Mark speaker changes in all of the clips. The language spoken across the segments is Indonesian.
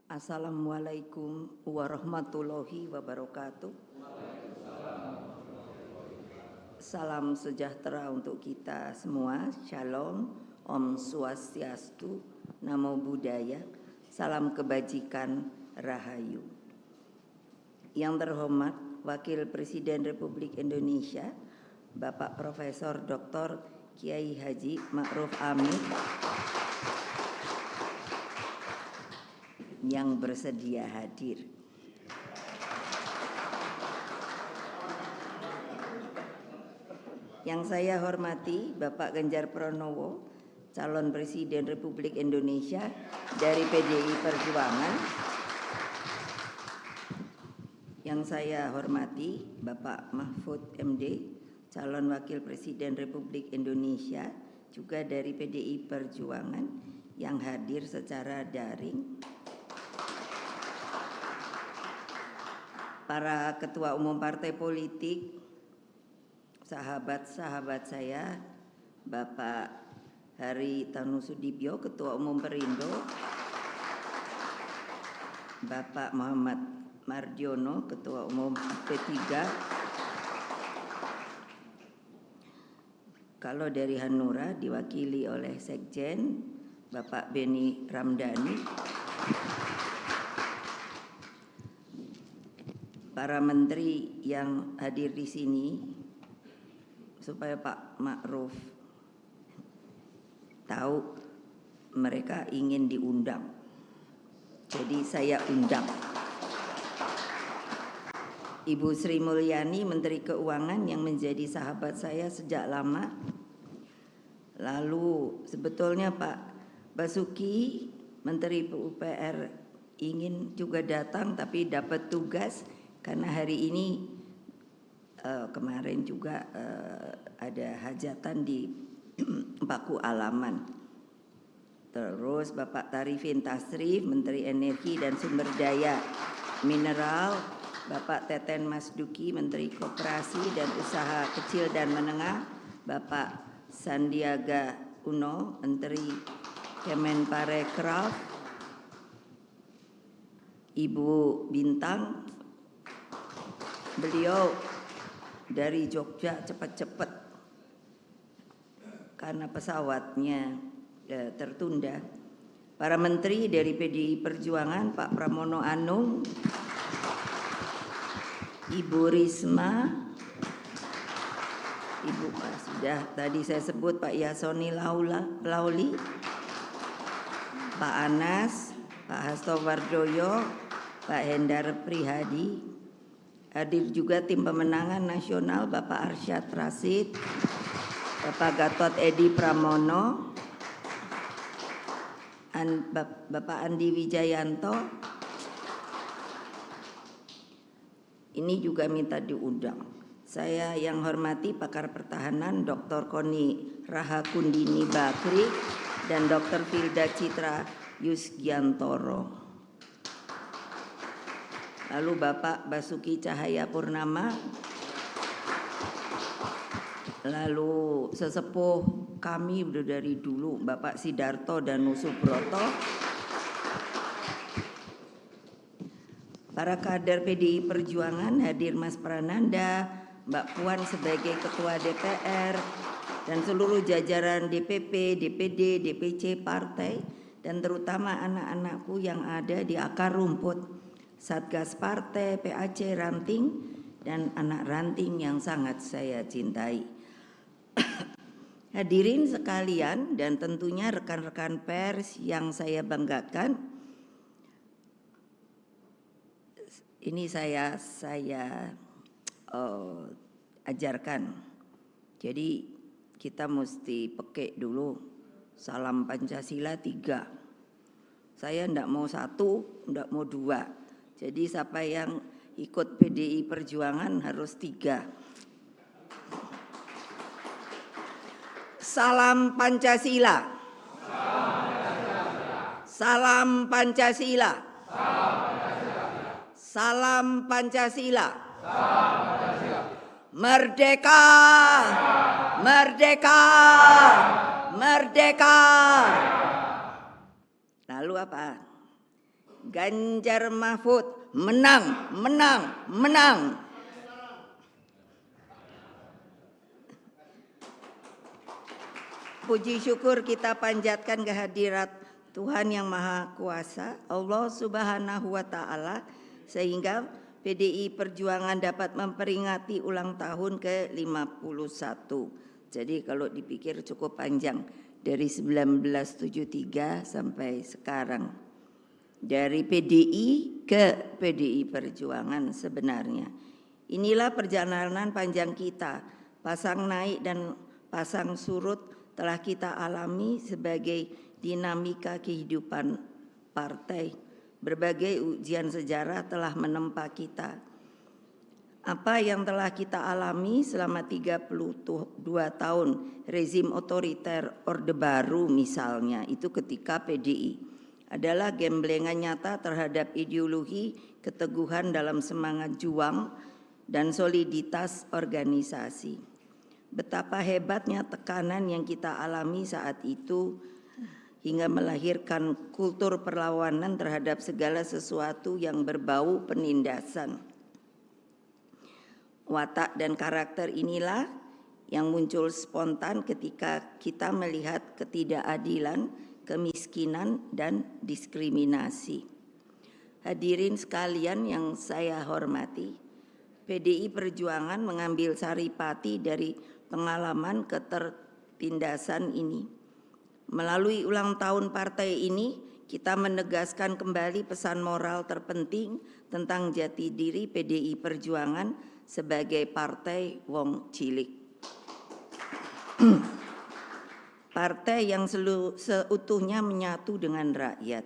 Speaker 1: Assalamualaikum warahmatullahi wabarakatuh. Salam sejahtera untuk kita semua. Shalom, Om Swastiastu, Namo Buddhaya, salam kebajikan, Rahayu. Yang terhormat Wakil Presiden Republik Indonesia, Bapak Profesor Dr. Kiai Haji Ma'ruf Amin, yang bersedia hadir. Yang saya hormati Bapak Ganjar Pranowo, calon Presiden Republik Indonesia dari PDI Perjuangan. Yang saya hormati Bapak Mahfud MD, calon Wakil Presiden Republik Indonesia juga dari PDI Perjuangan yang hadir secara daring. Para ketua umum partai politik, sahabat-sahabat saya, Bapak Hari Tanu Sudibyo, Ketua Umum Perindo, Bapak Muhammad Mardiono, Ketua Umum P3. Kalau dari Hanura diwakili oleh Sekjen, Bapak Beni Ramdhani. Para menteri yang hadir di sini, supaya Pak Ma'ruf tahu mereka ingin diundang. Jadi saya undang. Ibu Sri Mulyani, Menteri Keuangan yang menjadi sahabat saya sejak lama. Lalu sebetulnya Pak Basuki, Menteri PUPR ingin juga datang tapi dapat tugas. Karena hari ini kemarin juga ada hajatan di Paku Alaman. Terus Bapak Tarifin Tasrif, Menteri Energi dan Sumber Daya Mineral, Bapak Teten Masduki, Menteri Koperasi dan Usaha Kecil dan Menengah, Bapak Sandiaga Uno, Menteri Kemenparekraf, Ibu Bintang, beliau dari Jogja cepat-cepat karena pesawatnya tertunda. Para menteri dari PDI Perjuangan, Pak Pramono Anung, Ibu Risma, Ibu sudah tadi saya sebut, Pak Yasoni Lauli, Pak Anas, Pak Hasto Wardoyo, Pak Hendar Prihadi. Hadir juga tim pemenangan nasional, Bapak Arsyad Rashid, Bapak Gatot Edi Pramono, Bapak Andi Wijayanto. Ini juga minta diundang. Saya yang hormati pakar pertahanan Dr. Koni Rahakundini Bakri dan Dr. Filda Citra Yusgiantoro. Lalu Bapak Basuki Cahayapurnama, lalu sesepuh kami dari dulu Bapak Sidarto dan Nusubroto, para kader PDI Perjuangan hadir Mas Prananda, Mbak Puan sebagai Ketua DPR, dan seluruh jajaran DPP, DPD, DPC partai, dan terutama anak-anakku yang ada di akar rumput, Satgas Partai, PAC Ranting, dan anak ranting yang sangat saya cintai. Hadirin sekalian dan tentunya rekan-rekan pers yang saya banggakan, ini saya ajarkan. Jadi kita mesti pakai dulu salam Pancasila 3. Saya enggak mau 1, enggak mau 2. Jadi siapa yang ikut PDI Perjuangan harus 3. Salam Pancasila. Salam Pancasila. Salam Pancasila. Merdeka. Merdeka. Merdeka. Lalu apa? Ganjar Mahfud menang, menang, menang. Puji syukur kita panjatkan kehadirat Tuhan Yang Maha Kuasa, Allah Subhanahu wa Ta'ala, sehingga PDI Perjuangan dapat memperingati ulang tahun ke-51. Jadi kalau dipikir cukup panjang, dari 1973 sampai sekarang. Dari PDI ke PDI Perjuangan sebenarnya. Inilah perjalanan panjang kita, pasang naik dan pasang surut telah kita alami sebagai dinamika kehidupan partai. Berbagai ujian sejarah telah menempa kita. Apa yang telah kita alami selama 32 tahun rezim otoriter Orde Baru misalnya, itu ketika PDI adalah gemblengan nyata terhadap ideologi, keteguhan dalam semangat juang dan soliditas organisasi. Betapa hebatnya tekanan yang kita alami saat itu hingga melahirkan kultur perlawanan terhadap segala sesuatu yang berbau penindasan. Watak dan karakter inilah yang muncul spontan ketika kita melihat ketidakadilan, kemiskinan, dan diskriminasi. Hadirin sekalian yang saya hormati, PDI Perjuangan mengambil saripati dari pengalaman ketertindasan ini. Melalui ulang tahun partai ini, kita menegaskan kembali pesan moral terpenting tentang jati diri PDI Perjuangan sebagai partai wong cilik. Partai yang seutuhnya menyatu dengan rakyat.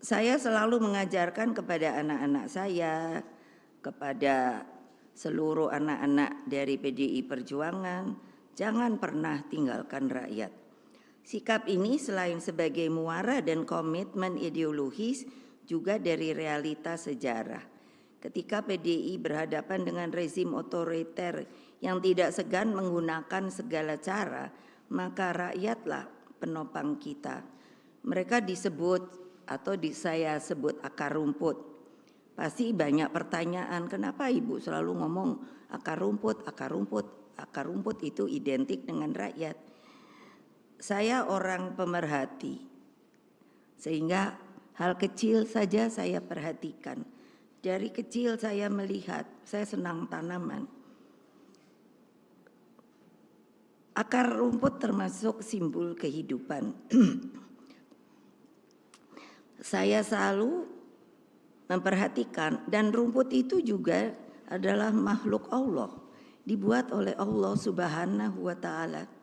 Speaker 1: Saya selalu mengajarkan kepada anak-anak saya, kepada seluruh anak-anak dari PDI Perjuangan, jangan pernah tinggalkan rakyat. Sikap ini selain sebagai muara dan komitmen ideologis, juga dari realitas sejarah. Ketika PDI berhadapan dengan rezim otoriter yang tidak segan menggunakan segala cara, maka rakyatlah penopang kita. Mereka disebut atau saya sebut akar rumput. Pasti banyak pertanyaan, kenapa Ibu selalu ngomong akar rumput, akar rumput? Akar rumput itu identik dengan rakyat. Saya orang pemerhati, sehingga hal kecil saja saya perhatikan. Dari kecil saya melihat, saya senang tanaman. Akar rumput termasuk simbol kehidupan. Saya selalu memperhatikan, dan rumput itu juga adalah makhluk Allah, dibuat oleh Allah Subhanahu wa Ta'ala.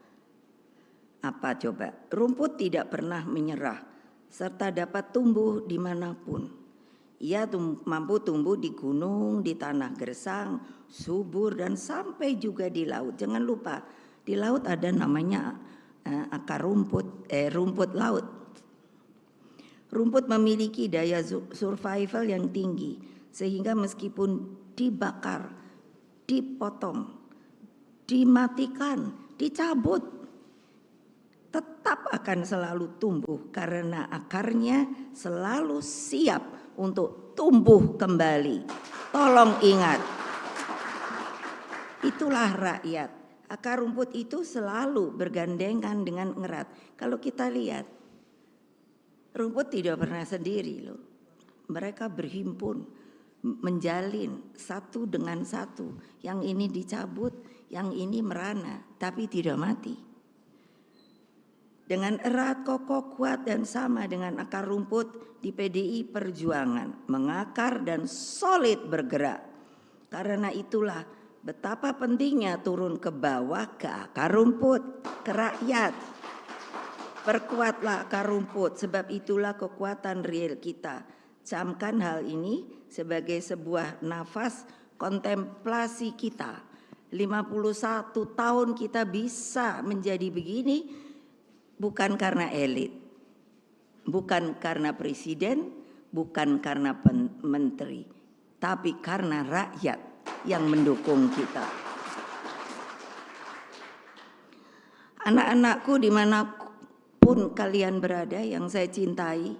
Speaker 1: Apa coba? Rumput tidak pernah menyerah serta dapat tumbuh dimanapun. Ia mampu tumbuh di gunung, di tanah gersang, subur, dan sampai juga di laut. Jangan lupa, di laut ada namanya akar rumput, rumput laut. Rumput memiliki daya survival yang tinggi, sehingga meskipun dibakar, dipotong, dimatikan, dicabut, tetap akan selalu tumbuh karena akarnya selalu siap untuk tumbuh kembali. Tolong ingat, itulah rakyat. Akar rumput itu selalu bergandengan dengan erat. Kalau kita lihat, rumput tidak pernah sendiri loh. Mereka berhimpun, menjalin satu dengan satu. Yang ini dicabut, yang ini merana, tapi tidak mati. Dengan erat, kokoh, kuat, dan sama dengan akar rumput di PDI Perjuangan. Mengakar dan solid bergerak. Karena itulah betapa pentingnya turun ke bawah, ke akar rumput, ke rakyat. Perkuatlah akar rumput, sebab itulah kekuatan real kita. Camkan hal ini sebagai sebuah nafas kontemplasi kita. 51 tahun kita bisa menjadi begini, bukan karena elit, bukan karena presiden, bukan karena menteri, tapi karena rakyat yang mendukung kita. Anak-anakku dimanapun kalian berada yang saya cintai,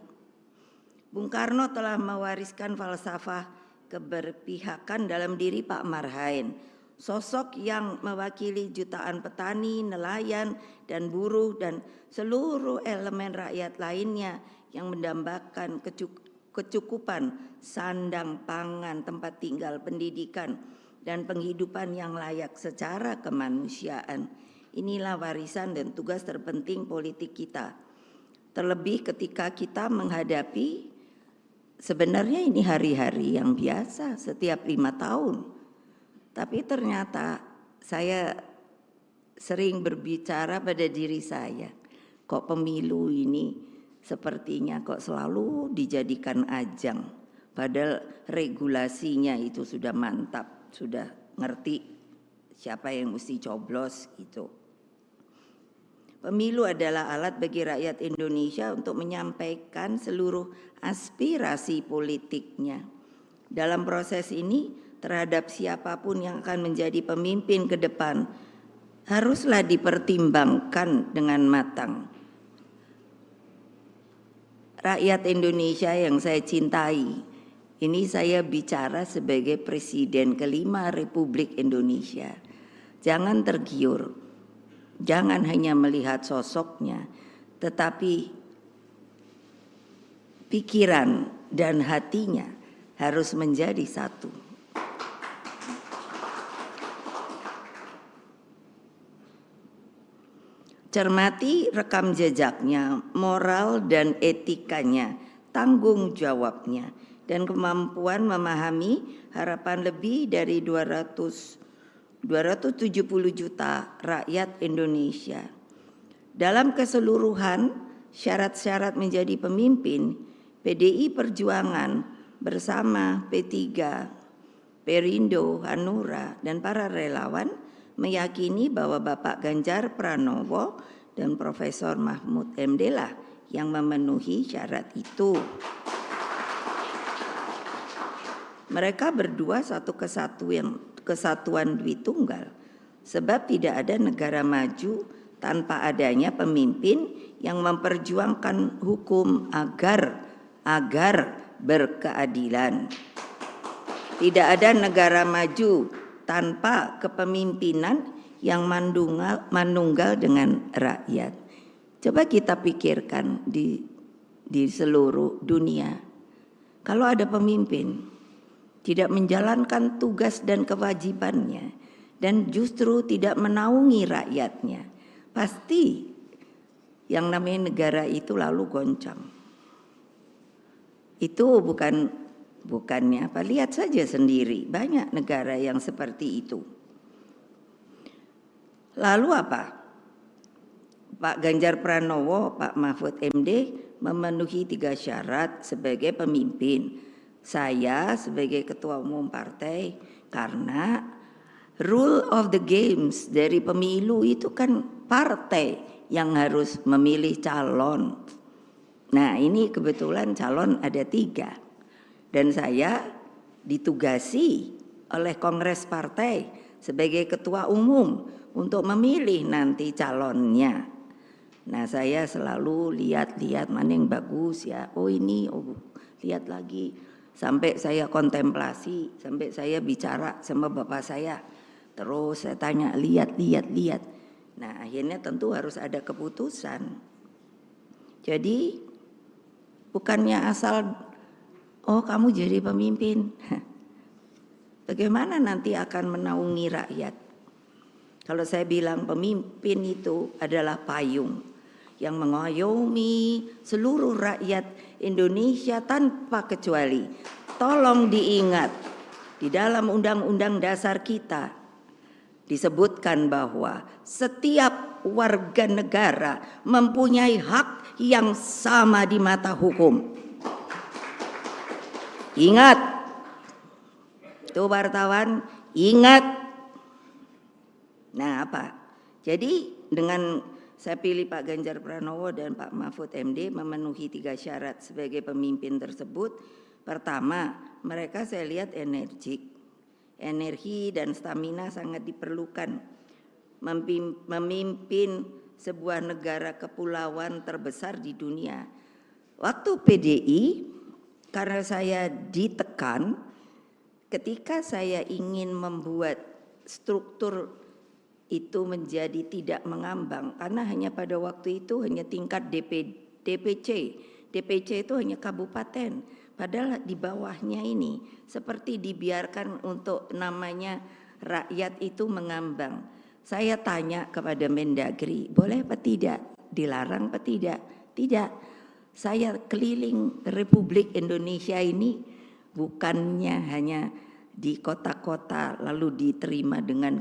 Speaker 1: Bung Karno telah mewariskan falsafah keberpihakan dalam diri Pak Marhain, sosok yang mewakili jutaan petani, nelayan, dan buruh dan seluruh elemen rakyat lainnya yang mendambakan kecukupan sandang, pangan, tempat tinggal, pendidikan, dan penghidupan yang layak secara kemanusiaan. Inilah warisan dan tugas terpenting politik kita. Terlebih ketika kita menghadapi, sebenarnya ini hari-hari yang biasa setiap 5 tahun. Tapi ternyata saya sering berbicara pada diri saya, kok pemilu ini sepertinya kok selalu dijadikan ajang. Padahal regulasinya itu sudah mantap, sudah ngerti siapa yang mesti coblos gitu. Pemilu adalah alat bagi rakyat Indonesia untuk menyampaikan seluruh aspirasi politiknya. Dalam proses ini, terhadap siapapun yang akan menjadi pemimpin ke depan, haruslah dipertimbangkan dengan matang. Rakyat Indonesia yang saya cintai, ini saya bicara sebagai Presiden kelima Republik Indonesia. Jangan tergiur. Jangan hanya melihat sosoknya, tetapi pikiran dan hatinya harus menjadi satu. Cermati rekam jejaknya, moral dan etikanya, tanggung jawabnya, dan kemampuan memahami harapan lebih dari 270 juta rakyat Indonesia. Dalam keseluruhan, syarat-syarat menjadi pemimpin, PDI Perjuangan bersama P3, Perindo, Hanura, dan para relawan meyakini bahwa Bapak Ganjar Pranowo dan Profesor Mahfud MD lah yang memenuhi syarat itu. Mereka berdua satu kesatuan Dwitunggal, sebab tidak ada negara maju tanpa adanya pemimpin yang memperjuangkan hukum agar berkeadilan. Tidak ada negara maju tanpa kepemimpinan yang manunggal dengan rakyat. Coba kita pikirkan di seluruh dunia. Kalau ada pemimpin tidak menjalankan tugas dan kewajibannya dan justru tidak menaungi rakyatnya, pasti yang namanya negara itu lalu goncang. Itu bukannya apa, lihat saja sendiri, banyak negara yang seperti itu. Lalu apa? Pak Ganjar Pranowo, Pak Mahfud MD memenuhi 3 syarat sebagai pemimpin. Saya sebagai ketua umum partai, karena rule of the games dari pemilu itu kan partai yang harus memilih calon. Nah, ini kebetulan calon ada 3. Dan saya ditugasi oleh Kongres Partai sebagai ketua umum untuk memilih nanti calonnya. Nah, saya selalu lihat-lihat mana yang bagus ya. Oh ini, lihat lagi. Sampai saya kontemplasi, sampai saya bicara sama bapak saya. Terus saya tanya, lihat. Nah, akhirnya tentu harus ada keputusan. Jadi bukannya asal, oh kamu jadi pemimpin. Bagaimana nanti akan menaungi rakyat? Kalau saya bilang pemimpin itu adalah payung yang mengayomi seluruh rakyat Indonesia tanpa kecuali. Tolong diingat, di dalam Undang-Undang Dasar kita disebutkan bahwa setiap warga negara mempunyai hak yang sama di mata hukum. Ingat, tuh wartawan, ingat. Nah apa? Jadi dengan saya pilih Pak Ganjar Pranowo dan Pak Mahfud MD memenuhi 3 syarat sebagai pemimpin tersebut. Pertama, mereka saya lihat energik. Energi dan stamina sangat diperlukan. Memimpin sebuah negara kepulauan terbesar di dunia. Waktu PDI karena saya ditekan ketika saya ingin membuat struktur itu menjadi tidak mengambang, karena hanya pada waktu itu hanya tingkat DPC itu hanya kabupaten, padahal di bawahnya ini seperti dibiarkan untuk namanya rakyat itu mengambang. Saya tanya kepada Mendagri, boleh apa tidak? Dilarang apa tidak? Tidak. Saya keliling Republik Indonesia ini bukannya hanya di kota-kota lalu diterima dengan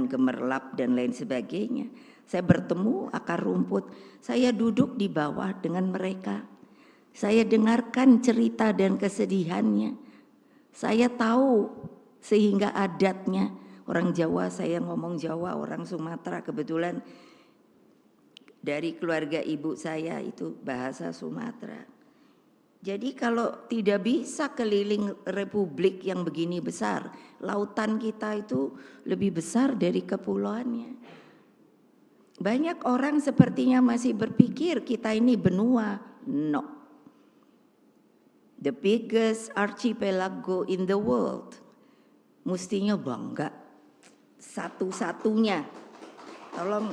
Speaker 1: gemerlap dan lain sebagainya. Saya bertemu akar rumput, saya duduk di bawah dengan mereka. Saya dengarkan cerita dan kesedihannya. Saya tahu sehingga adatnya. Orang Jawa, saya ngomong Jawa, orang Sumatera kebetulan dari keluarga ibu saya itu bahasa Sumatera. Jadi kalau tidak bisa keliling republik yang begini besar, lautan kita itu lebih besar dari kepulauannya. Banyak orang sepertinya masih berpikir kita ini benua. No. The biggest archipelago in the world. Mestinya bangga. Satu-satunya. Tolong,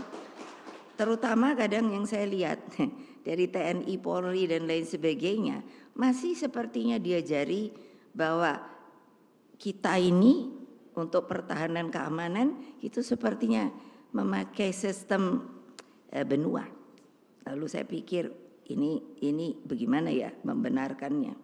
Speaker 1: terutama kadang yang saya lihat dari TNI, Polri dan lain sebagainya, masih sepertinya diajari bahwa kita ini untuk pertahanan keamanan itu sepertinya memakai sistem benua. Lalu saya pikir ini bagaimana ya membenarkannya.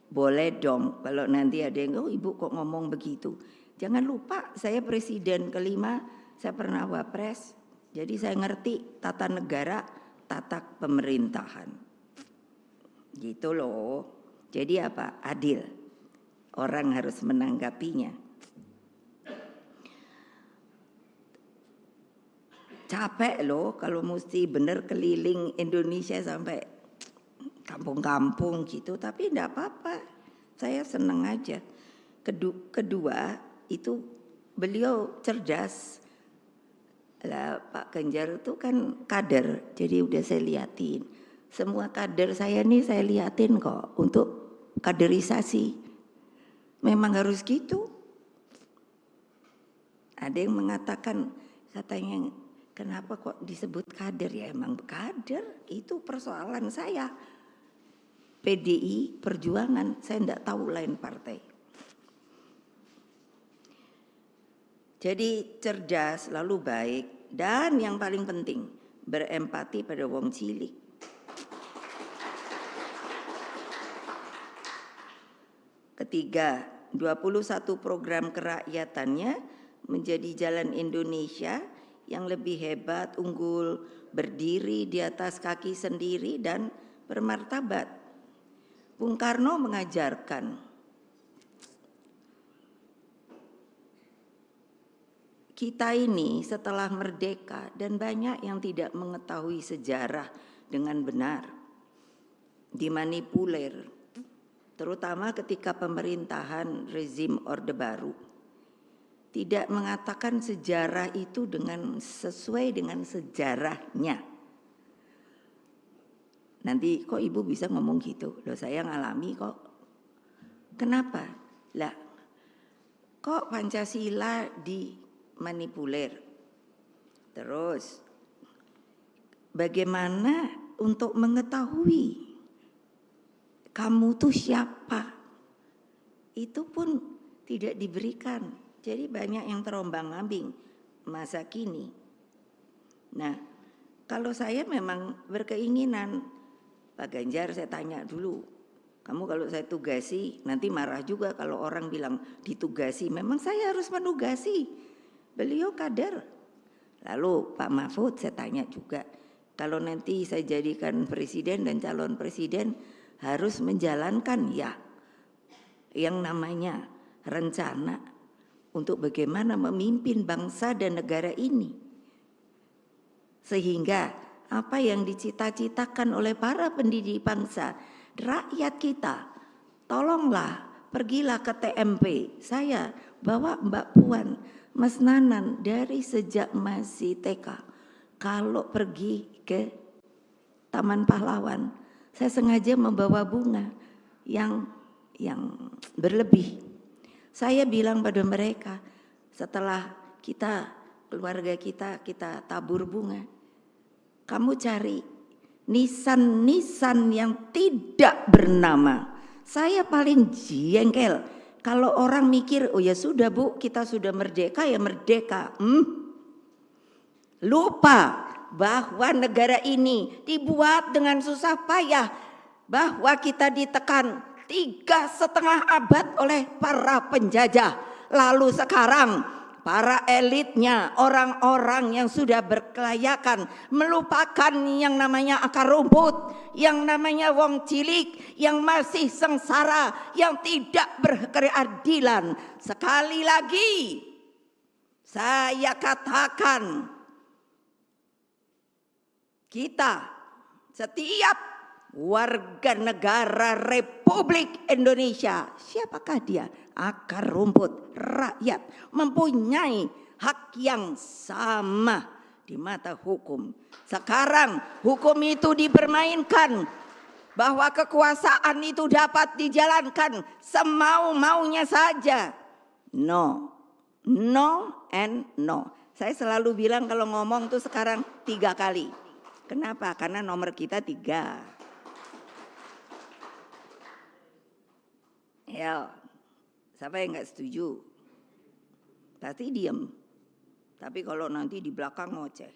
Speaker 1: Boleh dong kalau nanti ada yang, oh ibu kok ngomong begitu. Jangan lupa saya presiden kelima, saya pernah wapres. Jadi saya ngerti tata negara, tata pemerintahan. Gitu loh. Jadi apa? Adil. Orang harus menanggapinya. Capek loh kalau mesti bener keliling Indonesia sampai kampung-kampung gitu. Tapi enggak apa-apa. Saya senang aja. Kedua itu beliau cerdas. Lah, Pak Ganjar itu kan kader, jadi udah saya liatin. Semua kader saya nih saya liatin kok untuk kaderisasi. Memang harus gitu. Ada yang mengatakan katanya kenapa kok disebut kader, ya emang kader, itu persoalan saya. PDI Perjuangan, saya enggak tahu lain partai. Jadi cerdas, lalu baik, dan yang paling penting berempati pada wong cilik. Ketiga, 21 program kerakyatannya menjadi jalan Indonesia yang lebih hebat, unggul, berdiri di atas kaki sendiri dan bermartabat. Bung Karno mengajarkan kita ini setelah merdeka dan banyak yang tidak mengetahui sejarah dengan benar, dimanipulir, terutama ketika pemerintahan rezim Orde Baru. Tidak mengatakan sejarah itu dengan sesuai dengan sejarahnya. Nanti kok ibu bisa ngomong gitu? Loh saya ngalami kok. Kenapa? Lah, kok Pancasila dimanipulir? Terus, bagaimana untuk mengetahui kamu tuh siapa? Itu pun tidak diberikan. Jadi banyak yang terombang-ambing masa kini. Nah, kalau saya memang berkeinginan, Pak Ganjar saya tanya dulu, kamu kalau saya tugasi, nanti marah juga kalau orang bilang ditugasi. Memang saya harus menugasi, beliau kader. Lalu Pak Mahfud saya tanya juga, kalau nanti saya jadikan presiden dan calon presiden harus menjalankan ya yang namanya rencana untuk bagaimana memimpin bangsa dan negara ini. Sehingga apa yang dicita-citakan oleh para pendidik bangsa, rakyat kita, tolonglah pergilah ke TMP. Saya bawa Mbak Puan, Mas Nanan dari sejak masih TK. Kalau pergi ke Taman Pahlawan, Saya sengaja membawa bunga yang berlebih. Saya bilang pada mereka, setelah keluarga kita tabur bunga, kamu cari nisan-nisan yang tidak bernama. Saya paling jengkel kalau orang mikir, oh ya sudah Bu, kita sudah merdeka ya merdeka. Lupa bahwa negara ini dibuat dengan susah payah, bahwa kita ditekan 3,5 abad oleh para penjajah. Lalu sekarang para elitnya, orang-orang yang sudah berkelayakan, melupakan yang namanya akar rumput, yang namanya wong cilik, yang masih sengsara, yang tidak berkeadilan. Sekali lagi saya katakan, kita setiap warga negara Republik Indonesia, siapakah dia? Akar rumput, rakyat, mempunyai hak yang sama di mata hukum. Sekarang hukum itu dipermainkan, bahwa kekuasaan itu dapat dijalankan semau-maunya saja. No and no. Saya selalu bilang kalau ngomong tuh sekarang 3 kali. Kenapa? Karena nomor kita 3. Ya, siapa yang nggak setuju? Pasti diem. Tapi kalau nanti di belakang ngoceh.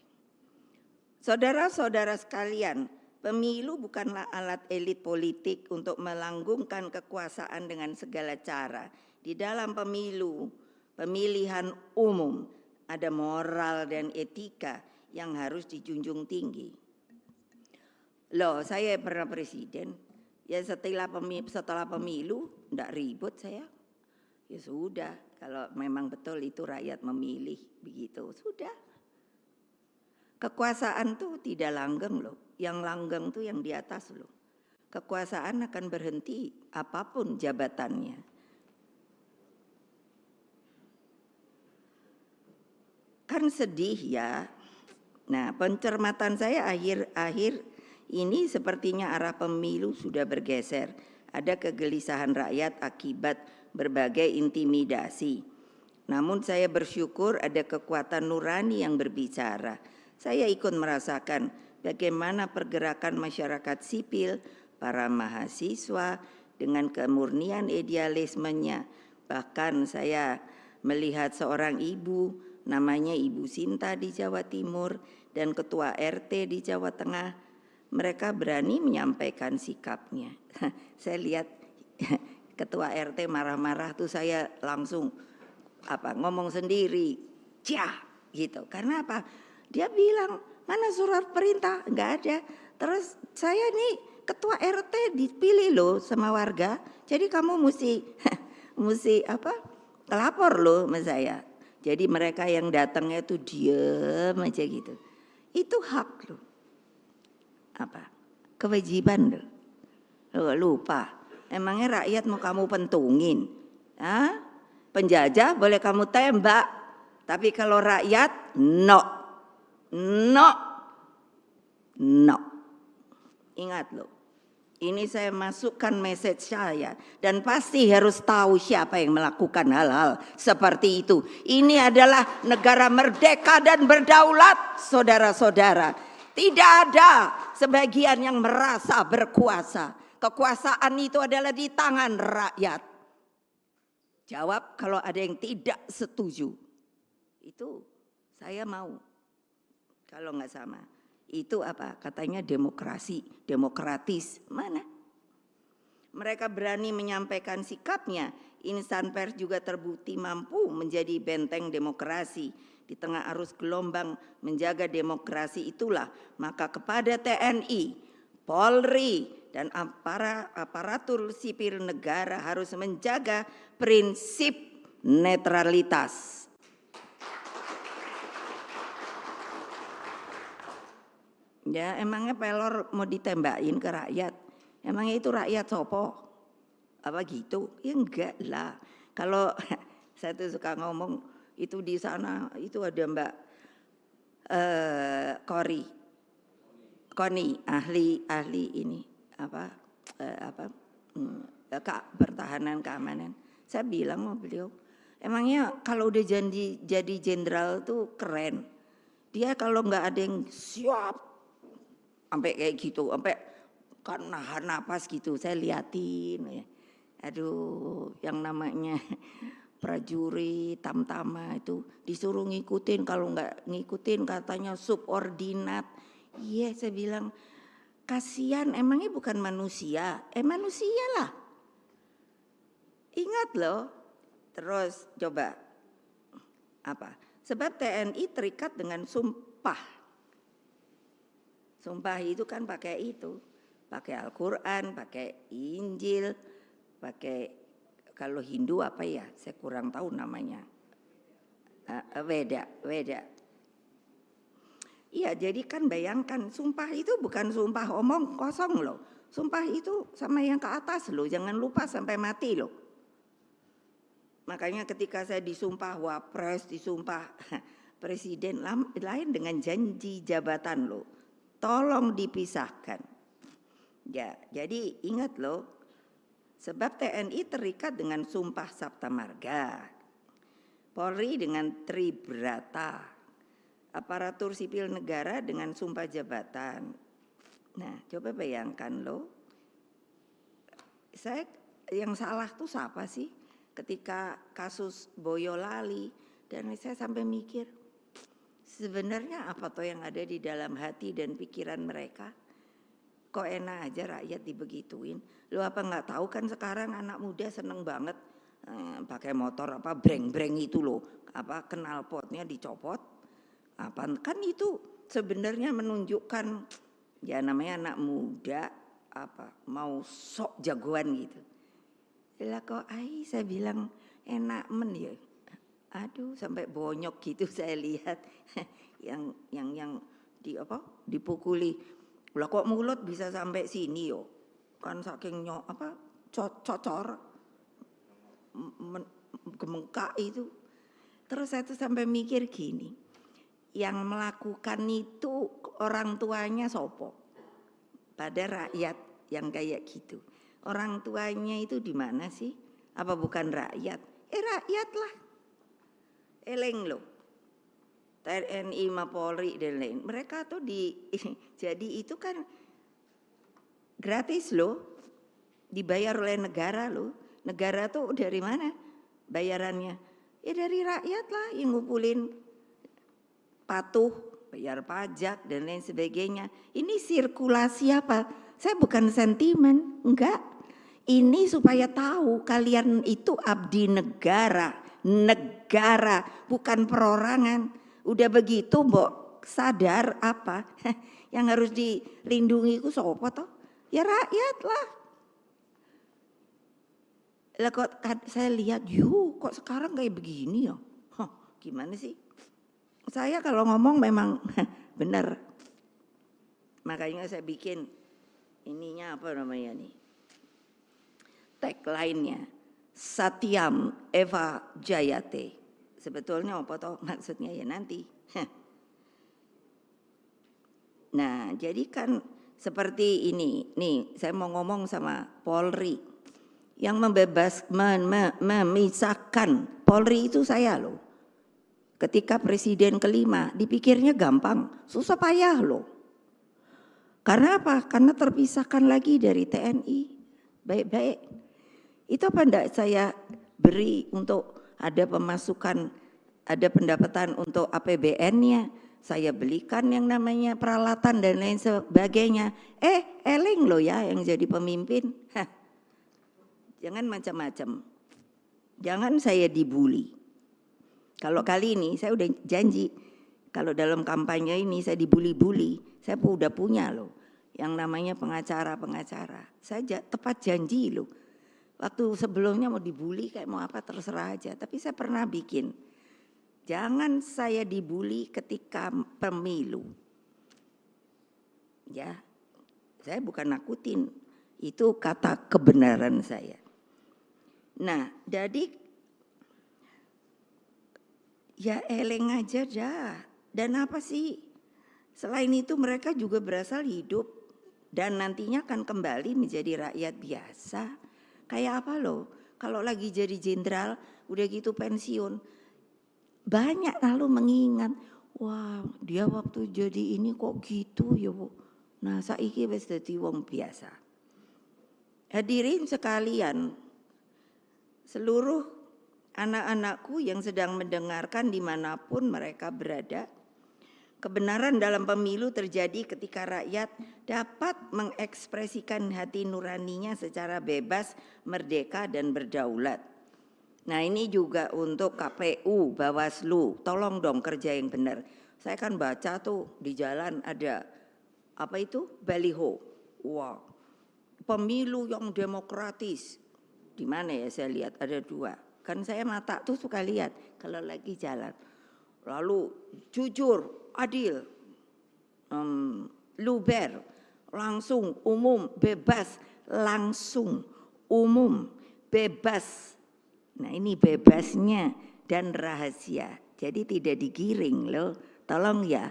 Speaker 1: Saudara-saudara sekalian, pemilu bukanlah alat elit politik untuk melanggengkan kekuasaan dengan segala cara. Di dalam pemilihan umum, ada moral dan etika yang harus dijunjung tinggi. Loh, saya pernah presiden, ya setelah pemilu enggak ribut saya. Ya sudah, kalau memang betul itu rakyat memilih begitu, sudah. Kekuasaan tuh tidak langgeng loh, yang langgeng tuh yang di atas loh. Kekuasaan akan berhenti apapun jabatannya. Kan sedih ya. Nah, pencermatan saya akhir ini sepertinya arah pemilu sudah bergeser. Ada kegelisahan rakyat akibat berbagai intimidasi. Namun saya bersyukur ada kekuatan nurani yang berbicara. Saya ikut merasakan bagaimana pergerakan masyarakat sipil, para mahasiswa dengan kemurnian idealismenya. Bahkan saya melihat seorang ibu, namanya Ibu Sinta di Jawa Timur dan Ketua RT di Jawa Tengah. Mereka berani menyampaikan sikapnya. Saya lihat Ketua RT marah-marah tuh saya langsung ngomong sendiri, cah gitu. Karena apa? Dia bilang mana surat perintah? Enggak ada. Terus saya nih Ketua RT dipilih loh sama warga. Jadi kamu mesti lapor loh sama saya. Jadi mereka yang datangnya tuh diem aja gitu. Itu hak loh. Kewajiban loh. Lupa. Emangnya rakyat mau kamu pentungin? Penjajah boleh kamu tembak, tapi kalau rakyat no. Ingat loh. Ini saya masukkan message saya dan pasti harus tahu siapa yang melakukan hal-hal seperti itu. Ini adalah negara merdeka dan berdaulat, saudara-saudara. Tidak ada sebagian yang merasa berkuasa. Kekuasaan itu adalah di tangan rakyat. Jawab kalau ada yang tidak setuju. Itu saya mau. Kalau nggak sama. Itu apa? Katanya demokrasi, demokratis. Mana? Mereka berani menyampaikan sikapnya. Insan pers juga terbukti mampu menjadi benteng demokrasi. Di tengah arus gelombang menjaga demokrasi itulah, maka kepada TNI, Polri, dan aparatur sipil negara harus menjaga prinsip netralitas. Ya emangnya pelor mau ditembakin ke rakyat? Emangnya itu rakyat sopo? Apa gitu? Ya enggak lah. Kalau saya tuh suka ngomong itu di sana itu ada Mbak Koni ahli ini pertahanan keamanan. Saya bilang sama beliau, emangnya kalau udah jadi jenderal tuh keren. Dia kalau nggak ada yang siap, sampai kayak gitu, sampai kan nahan napas gitu, saya liatin ya. Aduh, yang namanya prajurit tamtama itu disuruh ngikutin, kalau nggak ngikutin katanya subordinat. Iya, saya bilang kasihan, emangnya bukan manusia? Manusia lah. Ingat loh. Terus coba apa? Sebab TNI terikat dengan sumpah. Sumpah itu kan pakai itu, pakai Al-Quran, pakai Injil, pakai kalau Hindu apa ya? Saya kurang tahu namanya. Weda. Iya, jadi kan bayangkan sumpah itu bukan sumpah omong kosong loh. Sumpah itu sama yang ke atas loh, jangan lupa sampai mati loh. Makanya ketika saya disumpah wapres, disumpah presiden, lain dengan janji jabatan loh. Tolong dipisahkan. Ya, jadi ingat loh, sebab TNI terikat dengan sumpah Sabta Marga, Polri dengan Tribrata, aparatur sipil negara dengan sumpah jabatan. Nah, coba bayangkan loh, saya yang salah tuh siapa sih ketika kasus Boyolali, dan saya sampai mikir, sebenarnya apa toh yang ada di dalam hati dan pikiran mereka? Kok enak aja rakyat dibegituin? Lu apa nggak tahu kan sekarang anak muda seneng banget pakai motor apa breng-breng itu loh, apa knalpotnya dicopot, apa kan itu sebenarnya menunjukkan ya namanya anak muda apa mau sok jagoan gitu. Lah kok saya bilang enak ya. Aduh sampai bonyok gitu saya lihat yang di apa dipukuli. Lah kok mulut bisa sampai sini yo? Kan saking cocor gemengkak itu. Terus saya tuh sampai mikir gini, yang melakukan itu orang tuanya sopo? Pada rakyat yang kayak gitu. Orang tuanya itu di mana sih? Apa bukan rakyat? Rakyat lah. Eleng loh. TNI, Polri dan lain. Mereka tuh jadi itu kan gratis loh. Dibayar oleh negara loh. Negara tuh dari mana bayarannya? Ya dari rakyat lah yang ngumpulin patuh, bayar pajak dan lain sebagainya. Ini sirkulasi apa? Saya bukan sentimen, enggak. Ini supaya tahu kalian itu abdi negara, bukan perorangan. Udah begitu mbok sadar apa yang harus dilindungi itu sopo toh? Ya rakyat lah. Lah kok saya lihat kok sekarang kayak begini ya? Gimana sih? Saya kalau ngomong memang benar. Makanya saya bikin ininya apa namanya nih? Tagline-nya Satyam Eva Jayate. Sebetulnya apa toh maksudnya ya nanti. Nah, jadi kan seperti ini. Nih, saya mau ngomong sama Polri. Yang memisahkan Polri itu saya loh. Ketika presiden kelima, dipikirnya gampang, susah payah loh. Karena apa? Karena terpisahkan lagi dari TNI. Baik-baik. Itu apa enggak saya beri untuk ada pemasukan, ada pendapatan untuk APBN-nya, saya belikan yang namanya peralatan dan lain sebagainya. Eleng loh ya yang jadi pemimpin. Jangan macam-macam. Jangan saya dibully. Kalau kali ini saya udah janji, kalau dalam kampanye ini saya dibully-bully, saya udah punya loh yang namanya pengacara. Saya tepat janji loh. Waktu sebelumnya mau dibully kayak mau apa terserah aja. Tapi saya pernah bikin. Jangan saya dibully ketika pemilu. Ya, saya bukan nakutin. Itu kata kebenaran saya. Nah, jadi ya eleng aja dah. Dan apa sih? Selain itu mereka juga berasal hidup dan nantinya akan kembali menjadi rakyat biasa. Kayak apa loh, kalau lagi jadi jenderal udah gitu pensiun, banyak lalu mengingat, wah dia waktu jadi ini kok gitu ya Bu. Nah saiki wis dadi wong biasa. Hadirin sekalian, seluruh anak-anakku yang sedang mendengarkan dimanapun mereka berada, kebenaran dalam pemilu terjadi ketika rakyat dapat mengekspresikan hati nuraninya secara bebas, merdeka, dan berdaulat. Nah ini juga untuk KPU, Bawaslu, tolong dong kerja yang benar. Saya kan baca tuh di jalan ada apa itu baliho, wah pemilu yang demokratis. Di mana ya saya lihat ada 2. Kan saya mata tuh suka lihat kalau lagi jalan. Lalu jujur, adil, luber, langsung, umum, bebas, langsung, umum, bebas. Nah ini bebasnya dan rahasia. Jadi tidak digiring loh. Tolong ya.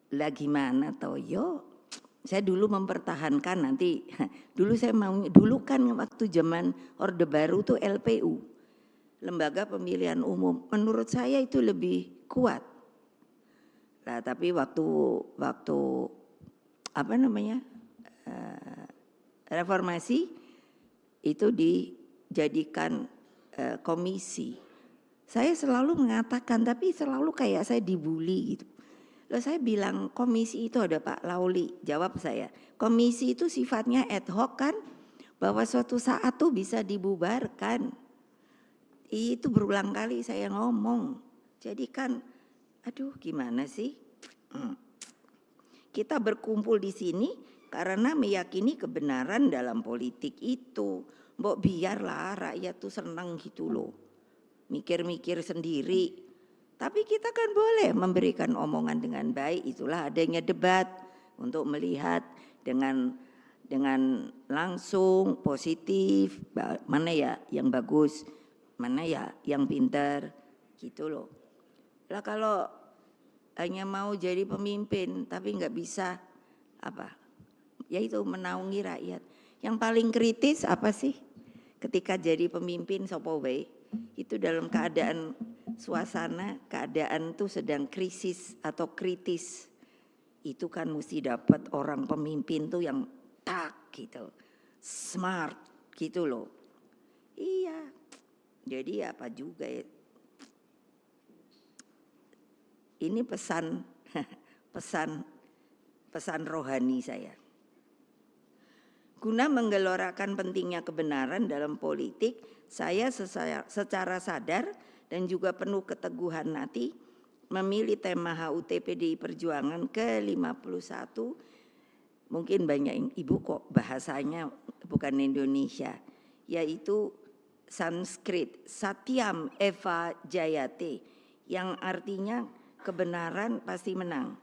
Speaker 1: Lah gimana Toyo? Saya dulu mempertahankan nanti. Dulu saya mau, dulu kan waktu zaman Orde Baru tuh LPU. Lembaga Pemilihan Umum. Menurut saya itu lebih kuat. Nah, tapi waktu apa namanya? Reformasi itu dijadikan komisi. Saya selalu mengatakan, tapi selalu kayak saya dibully gitu. Lalu saya bilang komisi itu ada Pak Lauli, jawab saya. Komisi itu sifatnya ad hoc kan, bahwa suatu saat tuh bisa dibubarkan. Itu berulang kali saya ngomong. Jadi kan, aduh gimana sih? Kita berkumpul di sini karena meyakini kebenaran dalam politik itu. Mbok biarlah rakyat tuh senang gitu loh. Mikir-mikir sendiri. Tapi kita kan boleh memberikan omongan dengan baik. Itulah adanya debat untuk melihat dengan langsung positif, mana ya yang bagus, mana ya yang pintar, gitu loh. Lah kalau hanya mau jadi pemimpin tapi nggak bisa apa, yaitu menaungi rakyat. Yang paling kritis apa sih? Ketika jadi pemimpin sopo wae, itu dalam keadaan suasana, keadaan tuh sedang krisis atau kritis. Itu kan mesti dapat orang pemimpin tuh yang tak gitu, smart gitu loh. Iya, jadi apa juga ya. Ini pesan rohani saya. Guna menggelorakan pentingnya kebenaran dalam politik, saya secara sadar dan juga penuh keteguhan hati memilih tema HUT PDI Perjuangan ke-51. Mungkin banyak yang ibu kok bahasanya bukan Indonesia, yaitu Sanskrit Satyam Eva Jayate, yang artinya kebenaran pasti menang.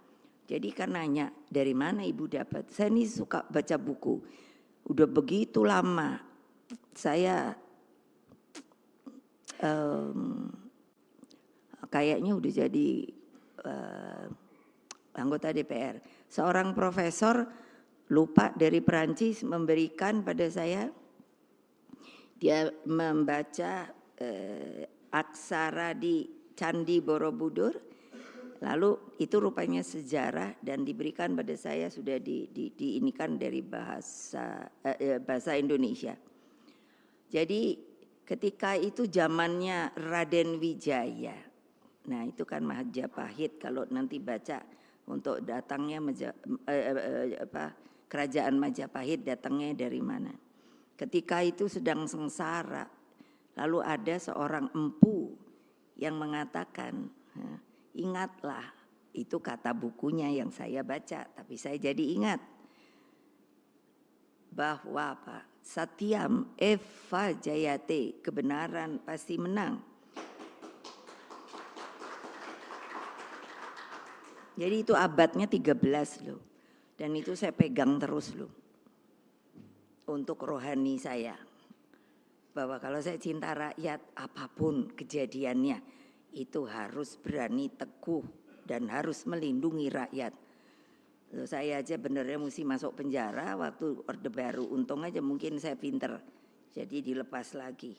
Speaker 1: Jadi kan nanya dari mana ibu dapat? Saya ini suka baca buku. Udah begitu lama saya kayaknya udah jadi anggota DPR. Seorang profesor lupa dari Perancis memberikan pada saya, dia membaca aksara di Candi Borobudur, lalu itu rupanya sejarah dan diberikan pada saya sudah diinikan dari bahasa Indonesia. Jadi ketika itu zamannya Raden Wijaya. Nah itu kan Majapahit, kalau nanti baca untuk datangnya kerajaan Majapahit datangnya dari mana. Ketika itu sedang sengsara, lalu ada seorang empu yang mengatakan, ingatlah, itu kata bukunya yang saya baca, tapi saya jadi ingat bahwa Satyam Eva Jayate, kebenaran pasti menang. Jadi itu abadnya 13 loh. Dan itu saya pegang terus loh. Untuk rohani saya. Bahwa kalau saya cinta rakyat, apapun kejadiannya, itu harus berani teguh dan harus melindungi rakyat. Loh, saya aja benernya mesti masuk penjara waktu Orde Baru. Untung aja mungkin saya pinter, jadi dilepas lagi.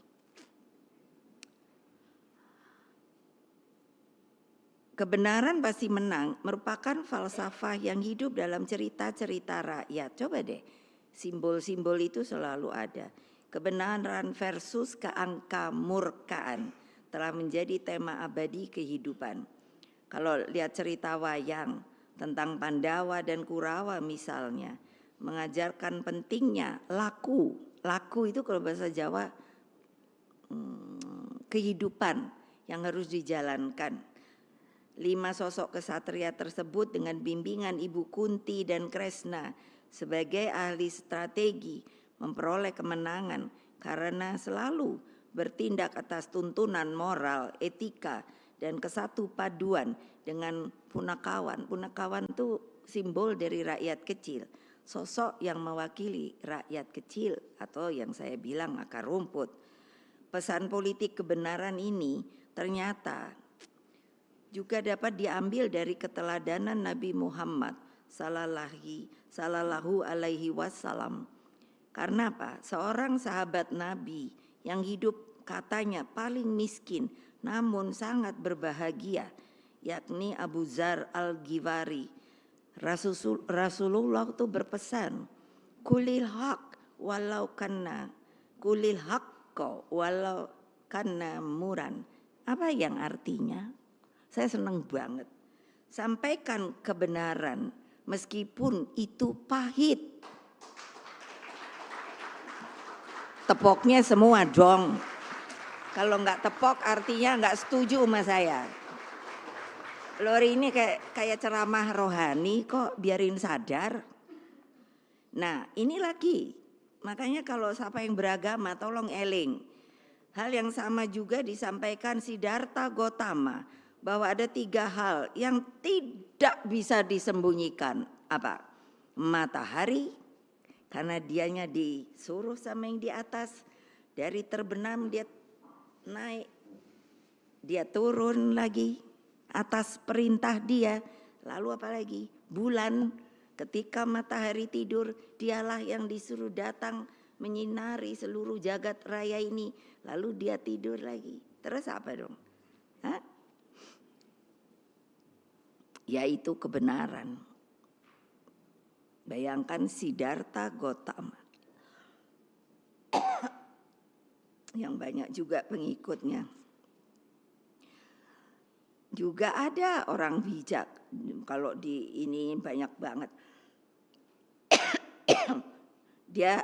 Speaker 1: Kebenaran pasti menang merupakan falsafah yang hidup dalam cerita-cerita rakyat. Coba deh, simbol-simbol itu selalu ada. Kebenaran versus keangkamurkaan telah menjadi tema abadi kehidupan. Kalau lihat cerita wayang tentang Pandawa dan Kurawa misalnya, mengajarkan pentingnya laku. Laku itu kalau bahasa Jawa kehidupan yang harus dijalankan. 5 sosok kesatria tersebut dengan bimbingan Ibu Kunti dan Kresna sebagai ahli strategi memperoleh kemenangan karena selalu bertindak atas tuntunan moral, etika, dan kesatu paduan dengan Punakawan. Punakawan itu simbol dari rakyat kecil, sosok yang mewakili rakyat kecil atau yang saya bilang akar rumput. Pesan politik kebenaran ini ternyata juga dapat diambil dari keteladanan Nabi Muhammad sallallahu alaihi wasallam. Karena apa? Seorang sahabat Nabi yang hidup katanya paling miskin namun sangat berbahagia, yakni Abu Dzar Al-Ghifari. Rasulullah itu berpesan, kulil haq walau kana muran. Apa yang artinya? Saya senang banget. Sampaikan kebenaran meskipun itu pahit. Tepoknya semua dong. Kalau nggak tepok artinya nggak setuju sama saya. Lori ini kayak ceramah rohani kok, biarin sadar. Nah ini lagi. Makanya kalau siapa yang beragama tolong eling. Hal yang sama juga disampaikan Siddhartha Gautama. Bahwa ada 3 hal yang tidak bisa disembunyikan. Apa? Matahari, karena dianya disuruh sama yang di atas. Dari terbenam dia naik, dia turun lagi atas perintah dia. Lalu apa lagi? Bulan, ketika matahari tidur, dialah yang disuruh datang menyinari seluruh jagat raya ini. Lalu dia tidur lagi. Terus apa dong? Hah? Yaitu kebenaran. Bayangkan Siddhartha Gautama yang banyak juga pengikutnya. Juga ada orang bijak, kalau di ini banyak banget. Dia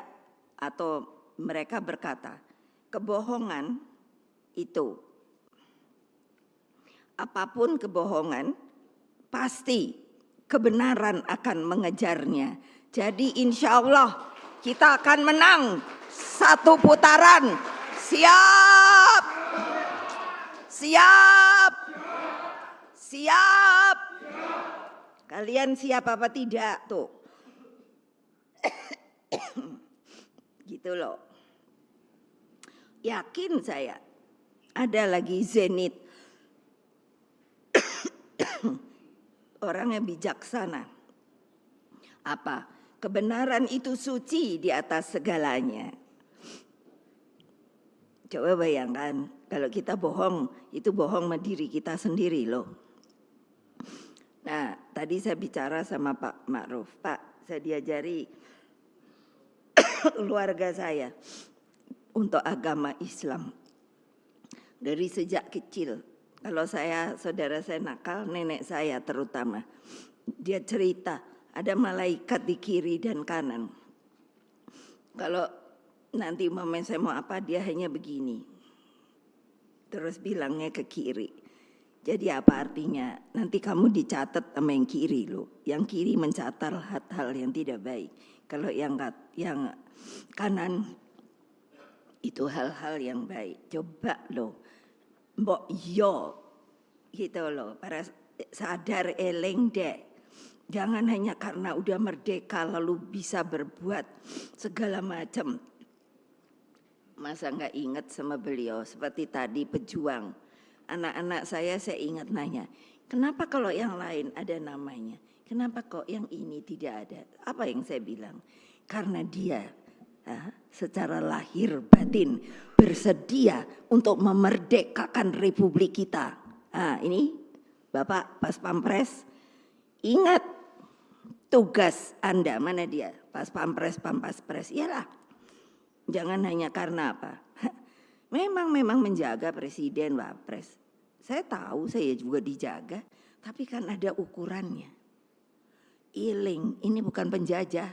Speaker 1: atau mereka berkata, kebohongan itu, apapun kebohongan, pasti kebenaran akan mengejarnya. Jadi insya Allah kita akan menang 1 putaran. Siap? Siap? Siap? Kalian siap apa tidak tuh? Gitu loh. Yakin saya ada lagi Zenit. Orang yang bijaksana. Apa? Kebenaran itu suci di atas segalanya. Coba bayangkan kalau kita bohong, itu bohong sama diri kita sendiri loh. Nah, tadi saya bicara sama Pak Ma'ruf. Pak, saya diajari keluarga saya untuk agama Islam. Dari sejak kecil. Kalau saudara saya nakal, nenek saya terutama. Dia cerita, ada malaikat di kiri dan kanan. Kalau nanti momen saya mau apa, dia hanya begini. Terus bilangnya ke kiri. Jadi apa artinya? Nanti kamu dicatat sama yang kiri loh. Yang kiri mencatat hal-hal yang tidak baik. Kalau yang kanan itu hal-hal yang baik. Coba loh. Mbok yo gitu loh, para sadar eleng dek. Jangan hanya karena udah merdeka lalu bisa berbuat segala macam. Masa nggak ingat sama beliau seperti tadi pejuang. Anak-anak saya ingat nanya, kenapa kalau yang lain ada namanya? Kenapa kok yang ini tidak ada? Apa yang saya bilang? Karena dia secara lahir batin bersedia untuk memerdekakan republik kita. Ini Bapak Pas Pampres, ingat tugas Anda, mana dia? Pas Pampres, Pampres, iyalah. Jangan hanya karena apa? Memang menjaga presiden, Wapres. Saya tahu saya juga dijaga, tapi kan ada ukurannya. Iling, ini bukan penjajah,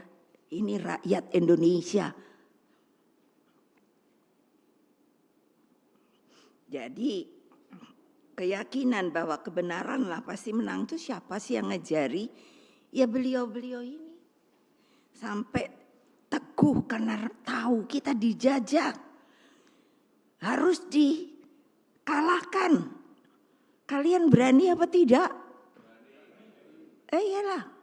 Speaker 1: ini rakyat Indonesia. Jadi keyakinan bahwa kebenaran lah pasti menang itu siapa sih yang ngajari? Ya beliau-beliau ini. Sampai teguh karena tahu kita dijajah. Harus dikalahkan. Kalian berani apa tidak? Iyalah.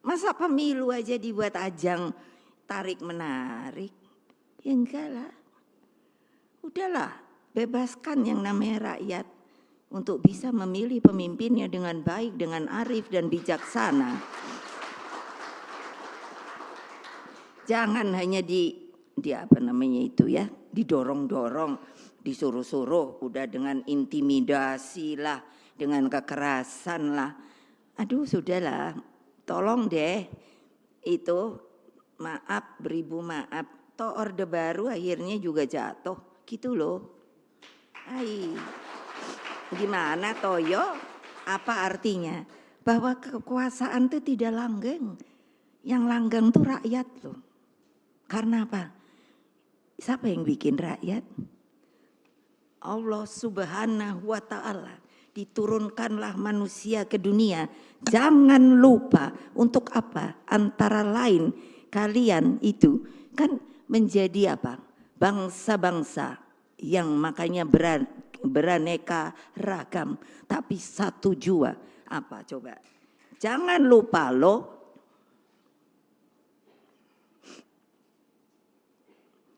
Speaker 1: Masa pemilu aja dibuat ajang tarik menarik? Ya enggak lah. Udahlah, bebaskan yang namanya rakyat untuk bisa memilih pemimpinnya dengan baik, dengan arif dan bijaksana. Jangan hanya didorong-dorong, disuruh-suruh, udah dengan intimidasi lah, dengan kekerasan lah. Aduh sudahlah, tolong deh, itu maaf, beribu maaf. Toh orde baru akhirnya juga jatuh, gitu loh. Gimana Toyo? Apa artinya? Bahwa kekuasaan itu tidak langgeng. Yang langgeng tuh rakyat loh. Karena apa? Siapa yang bikin rakyat? Allah Subhanahu wa ta'ala. Diturunkanlah manusia ke dunia. Jangan lupa untuk apa? Antara lain kalian itu kan menjadi apa? Bangsa-bangsa yang makanya beraneka ragam. Tapi satu jua. Apa coba? Jangan lupa loh.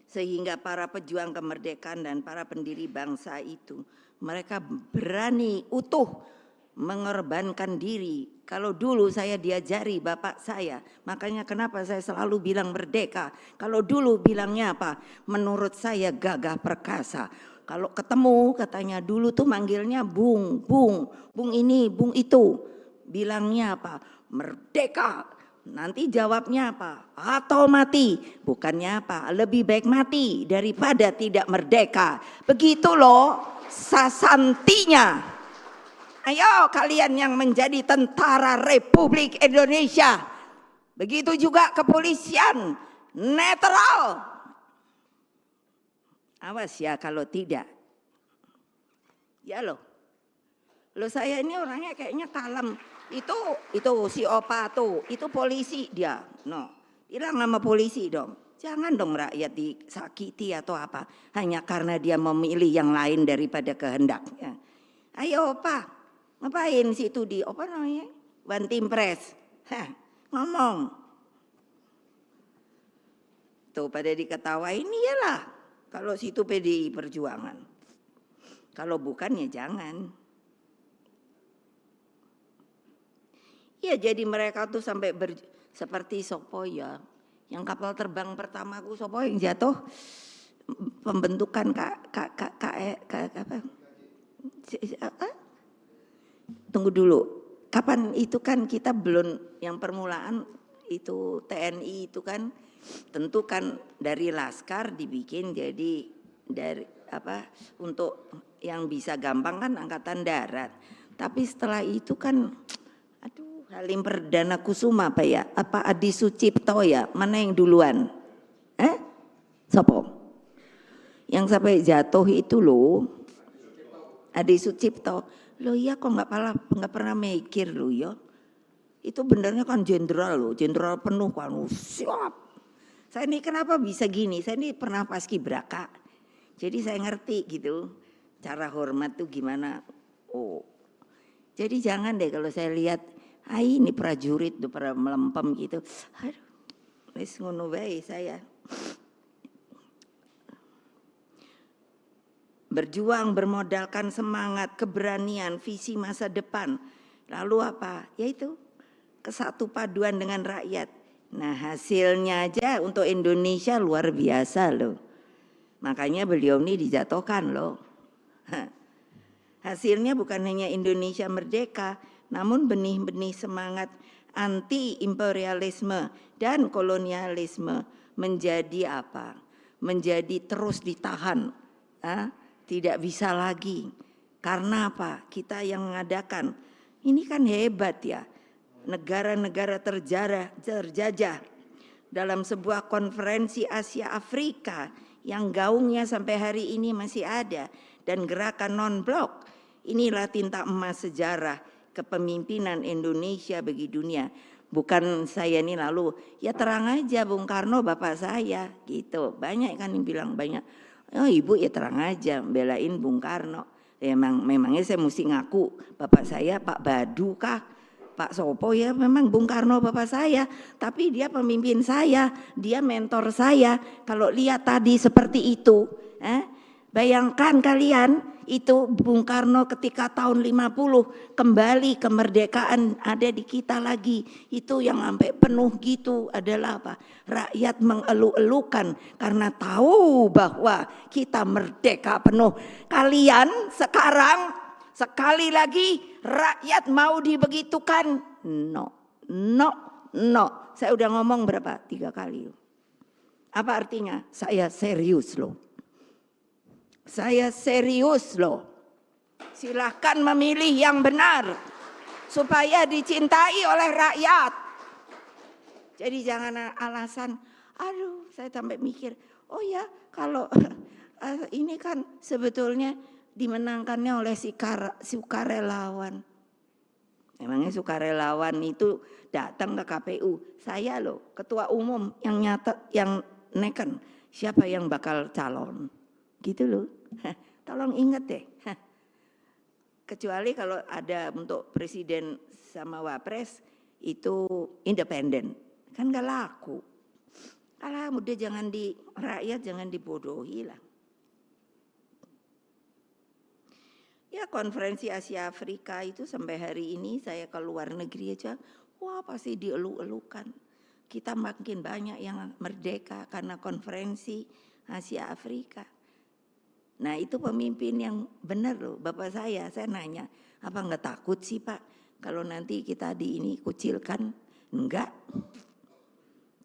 Speaker 1: Sehingga para pejuang kemerdekaan dan para pendiri bangsa itu, mereka berani utuh mengorbankan diri. Kalau dulu saya diajari bapak saya, makanya kenapa saya selalu bilang merdeka. Kalau dulu bilangnya apa? Menurut saya gagah perkasa. Kalau ketemu katanya dulu tuh manggilnya bung ini, bung itu. Bilangnya apa? Merdeka. Nanti jawabnya apa? Atau mati. Bukannya apa? Lebih baik mati daripada tidak merdeka. Begitu loh sasantinya. Ayo kalian yang menjadi tentara Republik Indonesia. Begitu juga kepolisian netral. Awas ya kalau tidak. Ya loh. Loh saya ini orangnya kayaknya kalem. Itu si Opa tuh, itu polisi dia. No, bilang nama polisi dong. Jangan dong rakyat disakiti atau apa. Hanya karena dia memilih yang lain daripada kehendaknya. Ayo Opa, ngapain situ di apa namanya? Bantimpres. Ngomong. Tuh pada diketawain iyalah. Kalau situ PDI Perjuangan. Kalau bukan ya jangan. Ya jadi mereka tuh sampai seperti sopo ya. Yang kapal terbang pertamaku sopo yang jatuh pembentukan Tunggu dulu. Kapan itu kan kita belum yang permulaan itu TNI itu kan tentu kan dari Laskar dibikin jadi dari apa untuk yang bisa gampang kan angkatan darat. Tapi setelah itu kan Halim Perdana Kusuma apa ya? Apa Adi Sucipto ya? Mana yang duluan? Sopo? Yang sampai jatuh itu loh. Adi Sucipto. Loh iya kok nggak pernah mikir loh ya. Itu benernya kan jenderal loh, jenderal penuh kan. Siap. Saya ini kenapa bisa gini? Saya ini pernah paskibraka. Jadi saya ngerti gitu. Cara hormat tuh gimana. Oh. Jadi jangan deh kalau saya lihat ini prajurit tuh pada melempem gitu. Aduh, wis ngono wae saya. Berjuang bermodalkan semangat, keberanian, visi masa depan. Lalu apa? Yaitu kesatu paduan dengan rakyat. Nah, hasilnya aja untuk Indonesia luar biasa loh. Makanya beliau ini dijatuhkan loh. Hasilnya bukan hanya Indonesia merdeka, namun benih-benih semangat anti imperialisme dan kolonialisme menjadi apa? Menjadi terus ditahan, tidak bisa lagi. Karena apa? Kita yang mengadakan. Ini kan hebat ya. Negara-negara terjajah dalam sebuah konferensi Asia Afrika yang gaungnya sampai hari ini masih ada, dan gerakan non-blok. Inilah tinta emas sejarah kepemimpinan Indonesia bagi dunia. Bukan saya ini lalu ya terang aja Bung Karno bapak saya gitu. Banyak kan yang bilang, banyak, oh ibu ya terang aja belain Bung Karno. Memangnya saya mesti ngaku bapak saya Pak Badu kah? Pak Sopo ya memang Bung Karno bapak saya, tapi dia pemimpin saya, dia mentor saya. Kalau lihat tadi seperti itu, bayangkan kalian itu Bung Karno ketika tahun 50 kembali kemerdekaan ada di kita lagi. Itu yang sampai penuh gitu adalah apa? Rakyat mengeluh-elukan karena tahu bahwa kita merdeka penuh. Kalian sekarang sekali lagi rakyat mau dibegitukan? No. Saya udah ngomong berapa? 3 kali. Apa artinya? Saya serius loh. Saya serius loh. Silahkan memilih yang benar supaya dicintai oleh rakyat. Jadi jangan alasan, aduh saya sampai mikir, oh ya kalau ini kan sebetulnya dimenangkannya oleh sukarelawan. Memangnya sukarelawan itu datang ke KPU. Saya loh ketua umum yang neken siapa yang bakal calon. Gitu loh. Tolong ingat deh. Kecuali kalau ada untuk presiden sama wapres itu independen. Kan gak laku. Alah udah jangan rakyat jangan dibodohi lah. Ya konferensi Asia Afrika itu sampai hari ini saya ke luar negeri aja, wah pasti dielu-elukan. Kita makin banyak yang merdeka karena konferensi Asia Afrika. Nah itu pemimpin yang benar loh, bapak saya nanya, apa nggak takut sih Pak kalau nanti kita kucilkan? Enggak,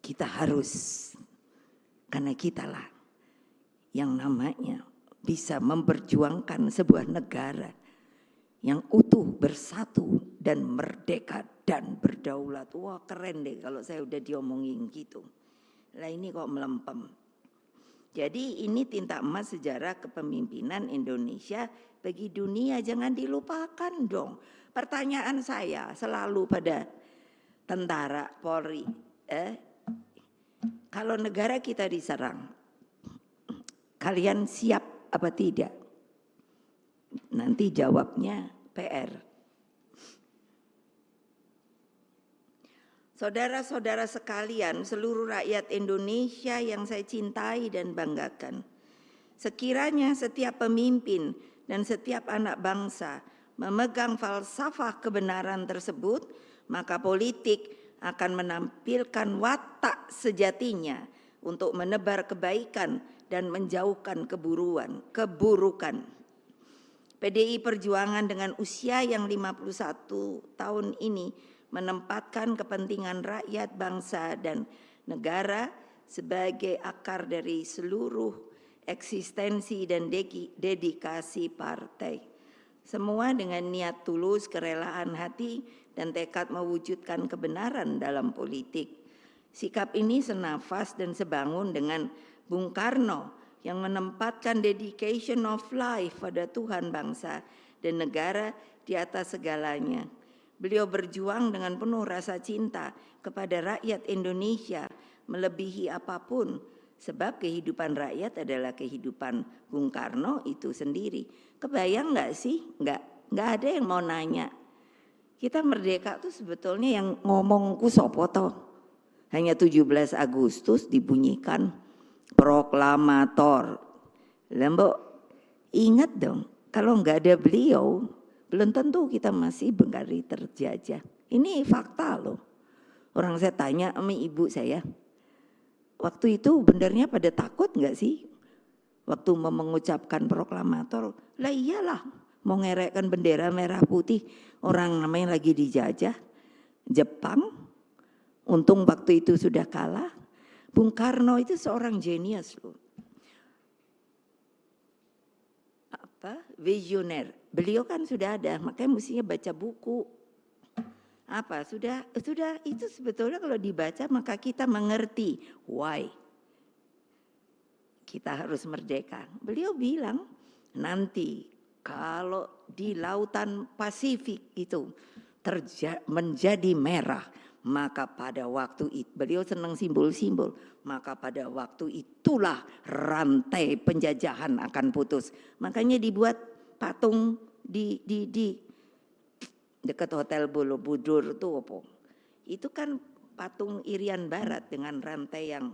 Speaker 1: kita harus, karena kitalah yang namanya bisa memperjuangkan sebuah negara yang utuh, bersatu, dan merdeka dan berdaulat. Wah keren deh kalau saya udah diomongin gitu. Lah ini kok melempem. Jadi ini tinta emas sejarah kepemimpinan Indonesia bagi dunia, jangan dilupakan dong. Pertanyaan saya selalu pada tentara Polri, kalau negara kita diserang, kalian siap apa tidak? Nanti jawabnya PR. Saudara-saudara sekalian, seluruh rakyat Indonesia yang saya cintai dan banggakan. Sekiranya setiap pemimpin dan setiap anak bangsa memegang falsafah kebenaran tersebut, maka politik akan menampilkan watak sejatinya untuk menebar kebaikan dan menjauhkan keburukan. PDI Perjuangan dengan usia yang 51 tahun ini menempatkan kepentingan rakyat, bangsa, dan negara sebagai akar dari seluruh eksistensi dan dedikasi partai. Semua dengan niat tulus, kerelaan hati, dan tekad mewujudkan kebenaran dalam politik. Sikap ini senafas dan sebangun dengan Bung Karno yang menempatkan dedication of life pada Tuhan, bangsa, dan negara di atas segalanya. Beliau berjuang dengan penuh rasa cinta kepada rakyat Indonesia melebihi apapun, sebab kehidupan rakyat adalah kehidupan Bung Karno itu sendiri. Kebayang nggak sih? Nggak ada yang mau nanya. Kita merdeka tuh sebetulnya yang ngomongku sopo toh. Hanya 17 Agustus dibunyikan proklamator. Lembok, ingat dong, kalau nggak ada beliau, belum tentu kita masih bengkari terjajah. Ini fakta loh. Orang saya tanya sama ibu saya, waktu itu benernya pada takut nggak sih? Waktu mau mengucapkan proklamator, lah iyalah mau ngerekkan bendera merah putih, orang namanya lagi dijajah, Jepang, untung waktu itu sudah kalah. Bung Karno itu seorang jenius loh. Visioner. Beliau kan sudah ada, makanya mestinya baca buku. Sudah itu sebetulnya kalau dibaca maka kita mengerti why kita harus merdeka. Beliau bilang nanti kalau di lautan Pasifik itu menjadi merah, maka pada waktu itu, beliau senang simbol-simbol, maka pada waktu itulah rantai penjajahan akan putus. Makanya dibuat patung di dekat Hotel Borobudur tuh apa? Itu kan patung Irian Barat dengan rantai yang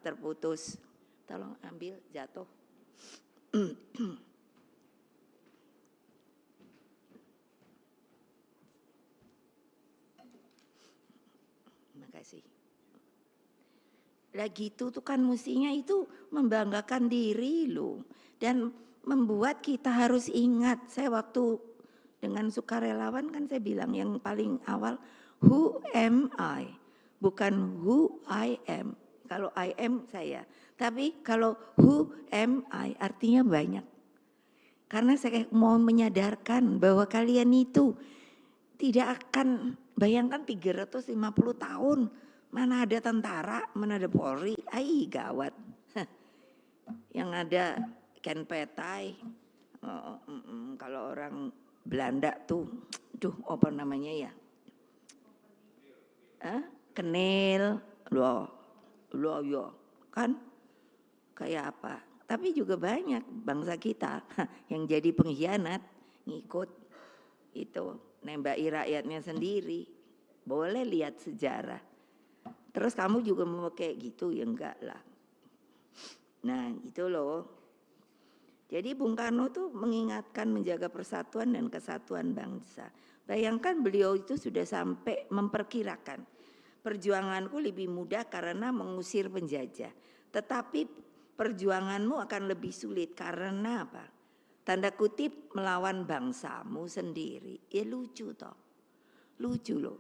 Speaker 1: terputus. Tolong ambil, jatuh. Makasih. Lagi itu tuh kan mestinya itu membanggakan diri loh, dan membuat kita harus ingat. Saya waktu dengan sukarelawan kan saya bilang yang paling awal, who am I, bukan who I am. Kalau I am saya, tapi kalau who am I artinya banyak. Karena saya mau menyadarkan bahwa kalian itu tidak akan, bayangkan 350 tahun, mana ada tentara, mana ada Polri, gawat. Yang ada Ken Petai, kalau orang Belanda tuh, apa namanya ya? Kenil, loh kan kayak apa? Tapi juga banyak bangsa kita yang jadi pengkhianat, ngikut itu, nembaki rakyatnya sendiri. Boleh lihat sejarah. Terus kamu juga mau kayak gitu, ya enggak lah. Nah itu loh. Jadi Bung Karno tuh mengingatkan menjaga persatuan dan kesatuan bangsa. Bayangkan beliau itu sudah sampai memperkirakan, perjuanganku lebih mudah karena mengusir penjajah. Tetapi perjuanganmu akan lebih sulit karena apa? Tanda kutip melawan bangsamu sendiri. Ya lucu toh. Lucu loh.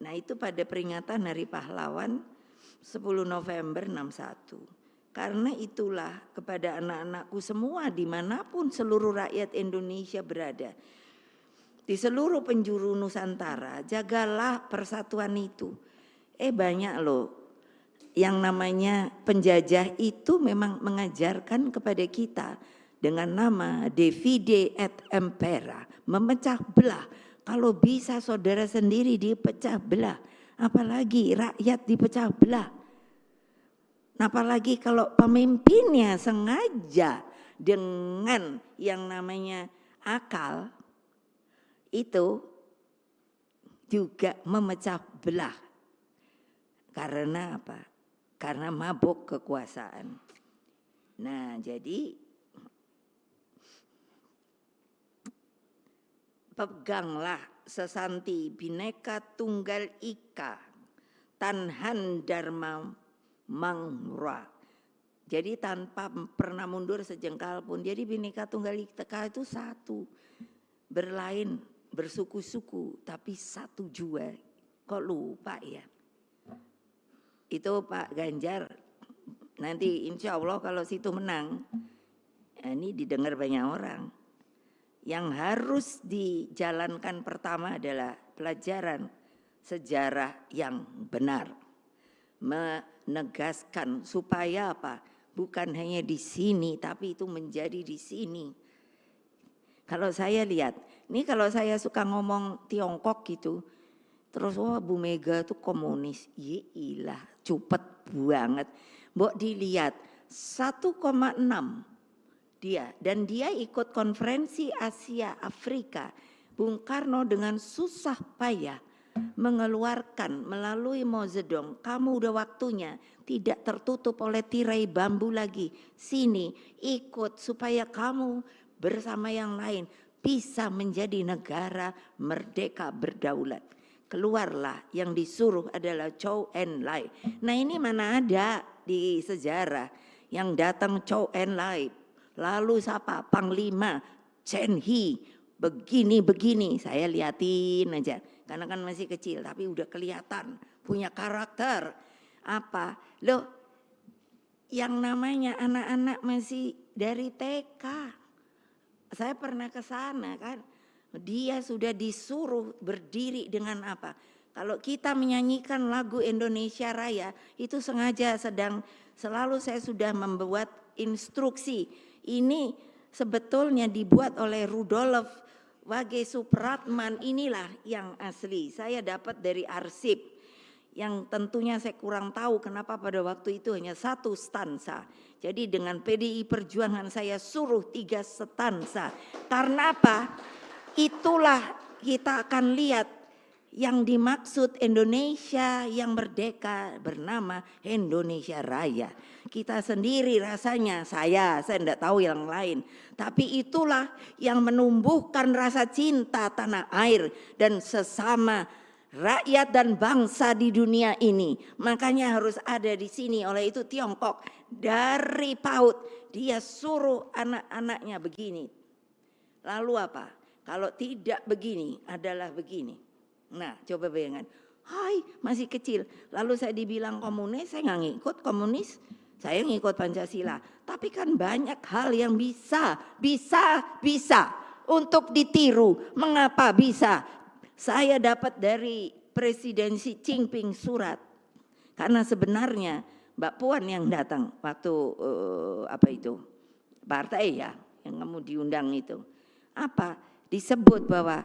Speaker 1: Nah itu pada peringatan Hari Pahlawan 10 November 61. Karena itulah kepada anak-anakku semua dimanapun seluruh rakyat Indonesia berada, di seluruh penjuru Nusantara, jagalah persatuan itu. Banyak loh yang namanya penjajah itu memang mengajarkan kepada kita dengan nama divide et impera, memecah belah. Kalau bisa saudara sendiri dipecah belah, apalagi rakyat dipecah belah. Apalagi kalau pemimpinnya sengaja dengan yang namanya akal, itu juga memecah belah. Karena apa? Karena mabuk kekuasaan. Nah jadi peganglah sesanti Bhinneka Tunggal Ika, Tanhan Dharma Mangra. Jadi tanpa pernah mundur sejengkal pun. Jadi Bhinneka Tunggal Ika itu satu, berlain, bersuku-suku, tapi satu jua. Kok lupa ya? Itu Pak Ganjar, nanti insya Allah kalau situ menang, ini didengar banyak orang. Yang harus dijalankan pertama adalah pelajaran sejarah yang benar. Menegaskan supaya apa? Bukan hanya di sini, tapi itu menjadi di sini. Kalau saya lihat, ini kalau saya suka ngomong Tiongkok gitu, terus Bu Mega tuh komunis, ilah cupet banget. Mbok dilihat 1,6 dia, dan dia ikut konferensi Asia Afrika. Bung Karno dengan susah payah mengeluarkan melalui Mao Zedong, kamu udah waktunya tidak tertutup oleh tirai bambu lagi. Sini ikut supaya kamu bersama yang lain bisa menjadi negara merdeka berdaulat. keluarlah yang disuruh adalah Zhou Enlai. Nah ini mana ada di sejarah yang datang Zhou Enlai, lalu siapa? Panglima Chen He, begini-begini, saya liatin aja. Karena kan masih kecil, tapi udah kelihatan punya karakter. Apa? Loh, yang namanya anak-anak masih dari TK. Saya pernah ke sana kan. Dia sudah disuruh berdiri dengan apa? Kalau kita menyanyikan lagu Indonesia Raya, itu sengaja selalu saya sudah membuat instruksi. Ini sebetulnya dibuat oleh Rudolf Wage Supratman, inilah yang asli. Saya dapat dari arsip yang tentunya saya kurang tahu kenapa pada waktu itu hanya 1 stansa. Jadi dengan PDI Perjuangan saya suruh 3 stansa. Karena apa? Itulah kita akan lihat yang dimaksud Indonesia yang merdeka bernama Indonesia Raya. Kita sendiri rasanya, saya tidak tahu yang lain. Tapi itulah yang menumbuhkan rasa cinta tanah air dan sesama rakyat dan bangsa di dunia ini. Makanya harus ada di sini. Oleh itu Tiongkok dari PAUD dia suruh anak-anaknya begini. Lalu apa? Kalau tidak begini adalah begini. Nah coba bayangkan, hai masih kecil. Lalu saya dibilang komunis, saya nggak ngikut komunis. Saya ngikut Pancasila. Tapi kan banyak hal yang bisa untuk ditiru. Mengapa bisa? Saya dapat dari Presiden Xi Jinping surat. Karena sebenarnya Mbak Puan yang datang waktu partai ya yang kamu diundang itu. Apa? Disebut bahwa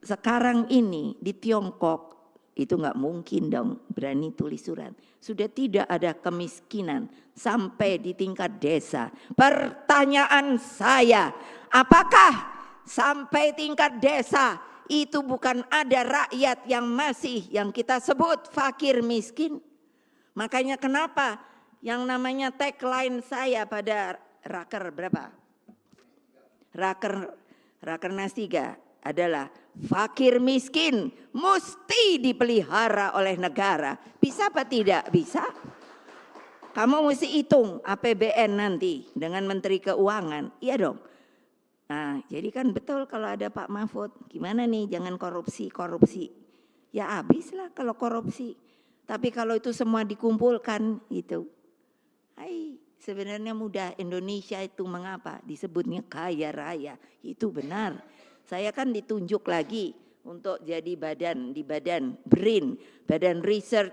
Speaker 1: sekarang ini di Tiongkok itu nggak mungkin dong berani tulis surat. Sudah tidak ada kemiskinan sampai di tingkat desa. Pertanyaan saya, apakah sampai tingkat desa itu bukan ada rakyat yang kita sebut fakir miskin? Makanya kenapa yang namanya tagline saya pada raker berapa? Rakernas 3 adalah fakir miskin mesti dipelihara oleh negara. Bisa apa tidak? Bisa. Kamu mesti hitung APBN nanti dengan Menteri Keuangan. Iya dong. Nah jadi kan betul kalau ada Pak Mahfud. Gimana nih jangan korupsi. Ya habislah kalau korupsi. Tapi kalau itu semua dikumpulkan itu. Sebenarnya mudah. Indonesia itu mengapa disebutnya kaya raya. Itu benar. Saya kan ditunjuk lagi untuk jadi di badan BRIN, Badan Riset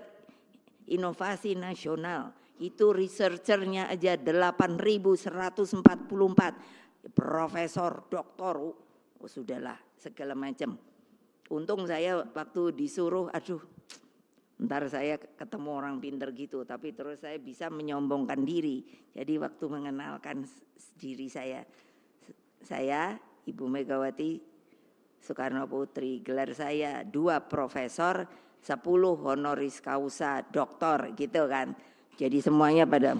Speaker 1: Inovasi Nasional. Itu researchernya aja 8.144. Profesor, doktor, sudahlah segala macam. Untung saya waktu disuruh, ntar saya ketemu orang pinter gitu, tapi terus saya bisa menyombongkan diri. Jadi waktu mengenalkan diri saya Ibu Megawati Soekarno Putri, gelar saya 2 profesor, 10 honoris causa doktor gitu kan. Jadi semuanya pada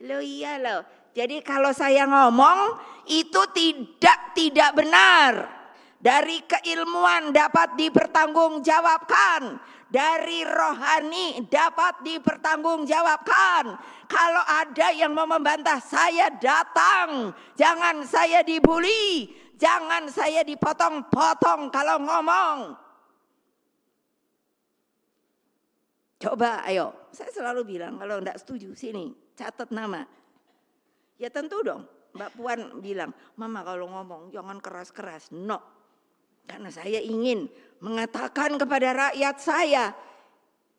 Speaker 1: iya loh. Jadi kalau saya ngomong itu tidak benar. Dari keilmuan dapat dipertanggungjawabkan. Dari rohani dapat dipertanggungjawabkan. Kalau ada yang mau membantah saya datang. Jangan saya dibully. Jangan saya dipotong-potong kalau ngomong. Coba ayo. Saya selalu bilang kalau enggak setuju sini catat nama. Ya tentu dong. Mbak Puan bilang, Mama kalau ngomong jangan keras-keras. No. Karena saya ingin mengatakan kepada rakyat saya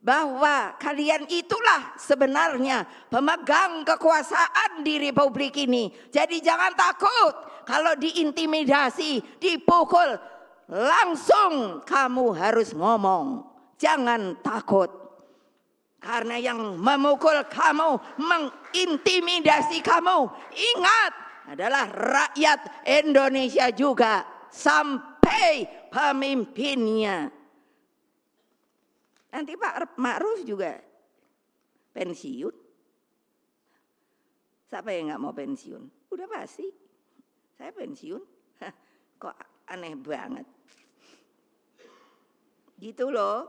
Speaker 1: bahwa kalian itulah sebenarnya pemegang kekuasaan di Republik ini. Jadi jangan takut kalau diintimidasi, dipukul, langsung kamu harus ngomong. Jangan takut. Karena yang memukul kamu, mengintimidasi kamu, ingat adalah rakyat Indonesia juga. Sampai pemimpinnya. Nanti Pak Ma'ruf juga pensiun. Siapa yang nggak mau pensiun? Udah pasti. Saya pensiun. Kok aneh banget. Gitu loh.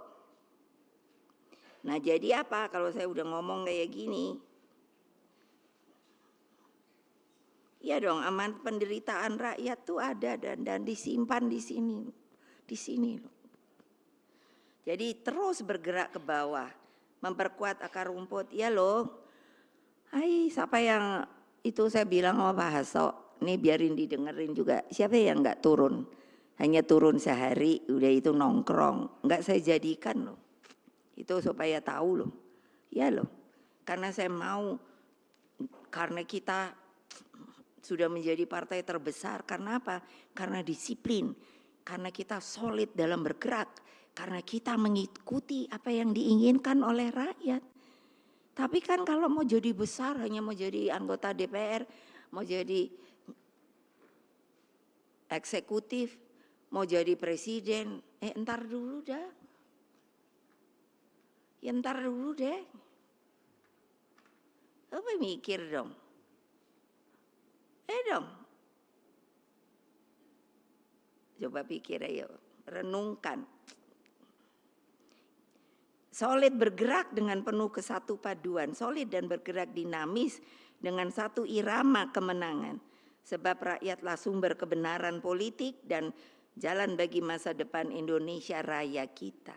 Speaker 1: Nah jadi apa kalau saya udah ngomong kayak gini? Ya dong, amanat penderitaan rakyat tuh ada dan disimpan di sini loh. Jadi terus bergerak ke bawah, memperkuat akar rumput. Ya loh. Hai, siapa yang itu saya bilang sama Pak Hasto, nih biarin didengerin juga. Siapa yang nggak turun? Hanya turun sehari, udah itu nongkrong. Nggak saya jadikan loh. Itu supaya tahu loh. Ya loh. Karena saya mau, karena kita sudah menjadi partai terbesar. Karena apa? Karena disiplin. Karena kita solid dalam bergerak. Karena kita mengikuti apa yang diinginkan oleh rakyat. Tapi kan kalau mau jadi besar, hanya mau jadi anggota DPR, mau jadi eksekutif, mau jadi presiden, entar dulu dah. Ya entar dulu deh. Apa mikir dong? Dong. Coba pikir ayo, renungkan. Solid bergerak dengan penuh kesatu paduan, solid dan bergerak dinamis dengan satu irama kemenangan. Sebab rakyatlah sumber kebenaran politik dan jalan bagi masa depan Indonesia Raya kita.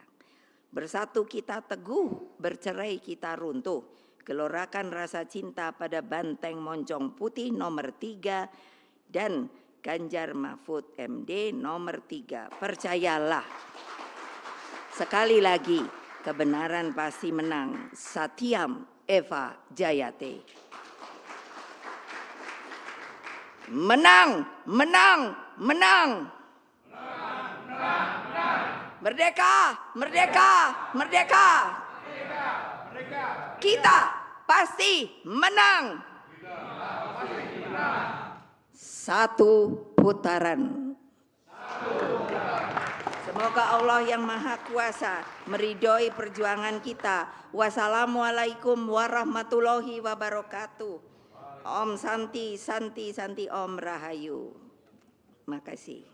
Speaker 1: Bersatu kita teguh, bercerai kita runtuh. Gelorakan rasa cinta pada banteng moncong putih nomor 3 dan Ganjar Mahfud MD nomor 3. Percayalah. Sekali lagi, kebenaran pasti menang. Satyam Eva Jayate. Menang, menang, menang. Merdeka, merdeka, merdeka. Kita pasti menang. Satu putaran. Semoga Allah yang Maha Kuasa meridhoi perjuangan kita. Wassalamualaikum warahmatullahi wabarakatuh. Om Santi, Santi, Santi, Om Rahayu. Makasih.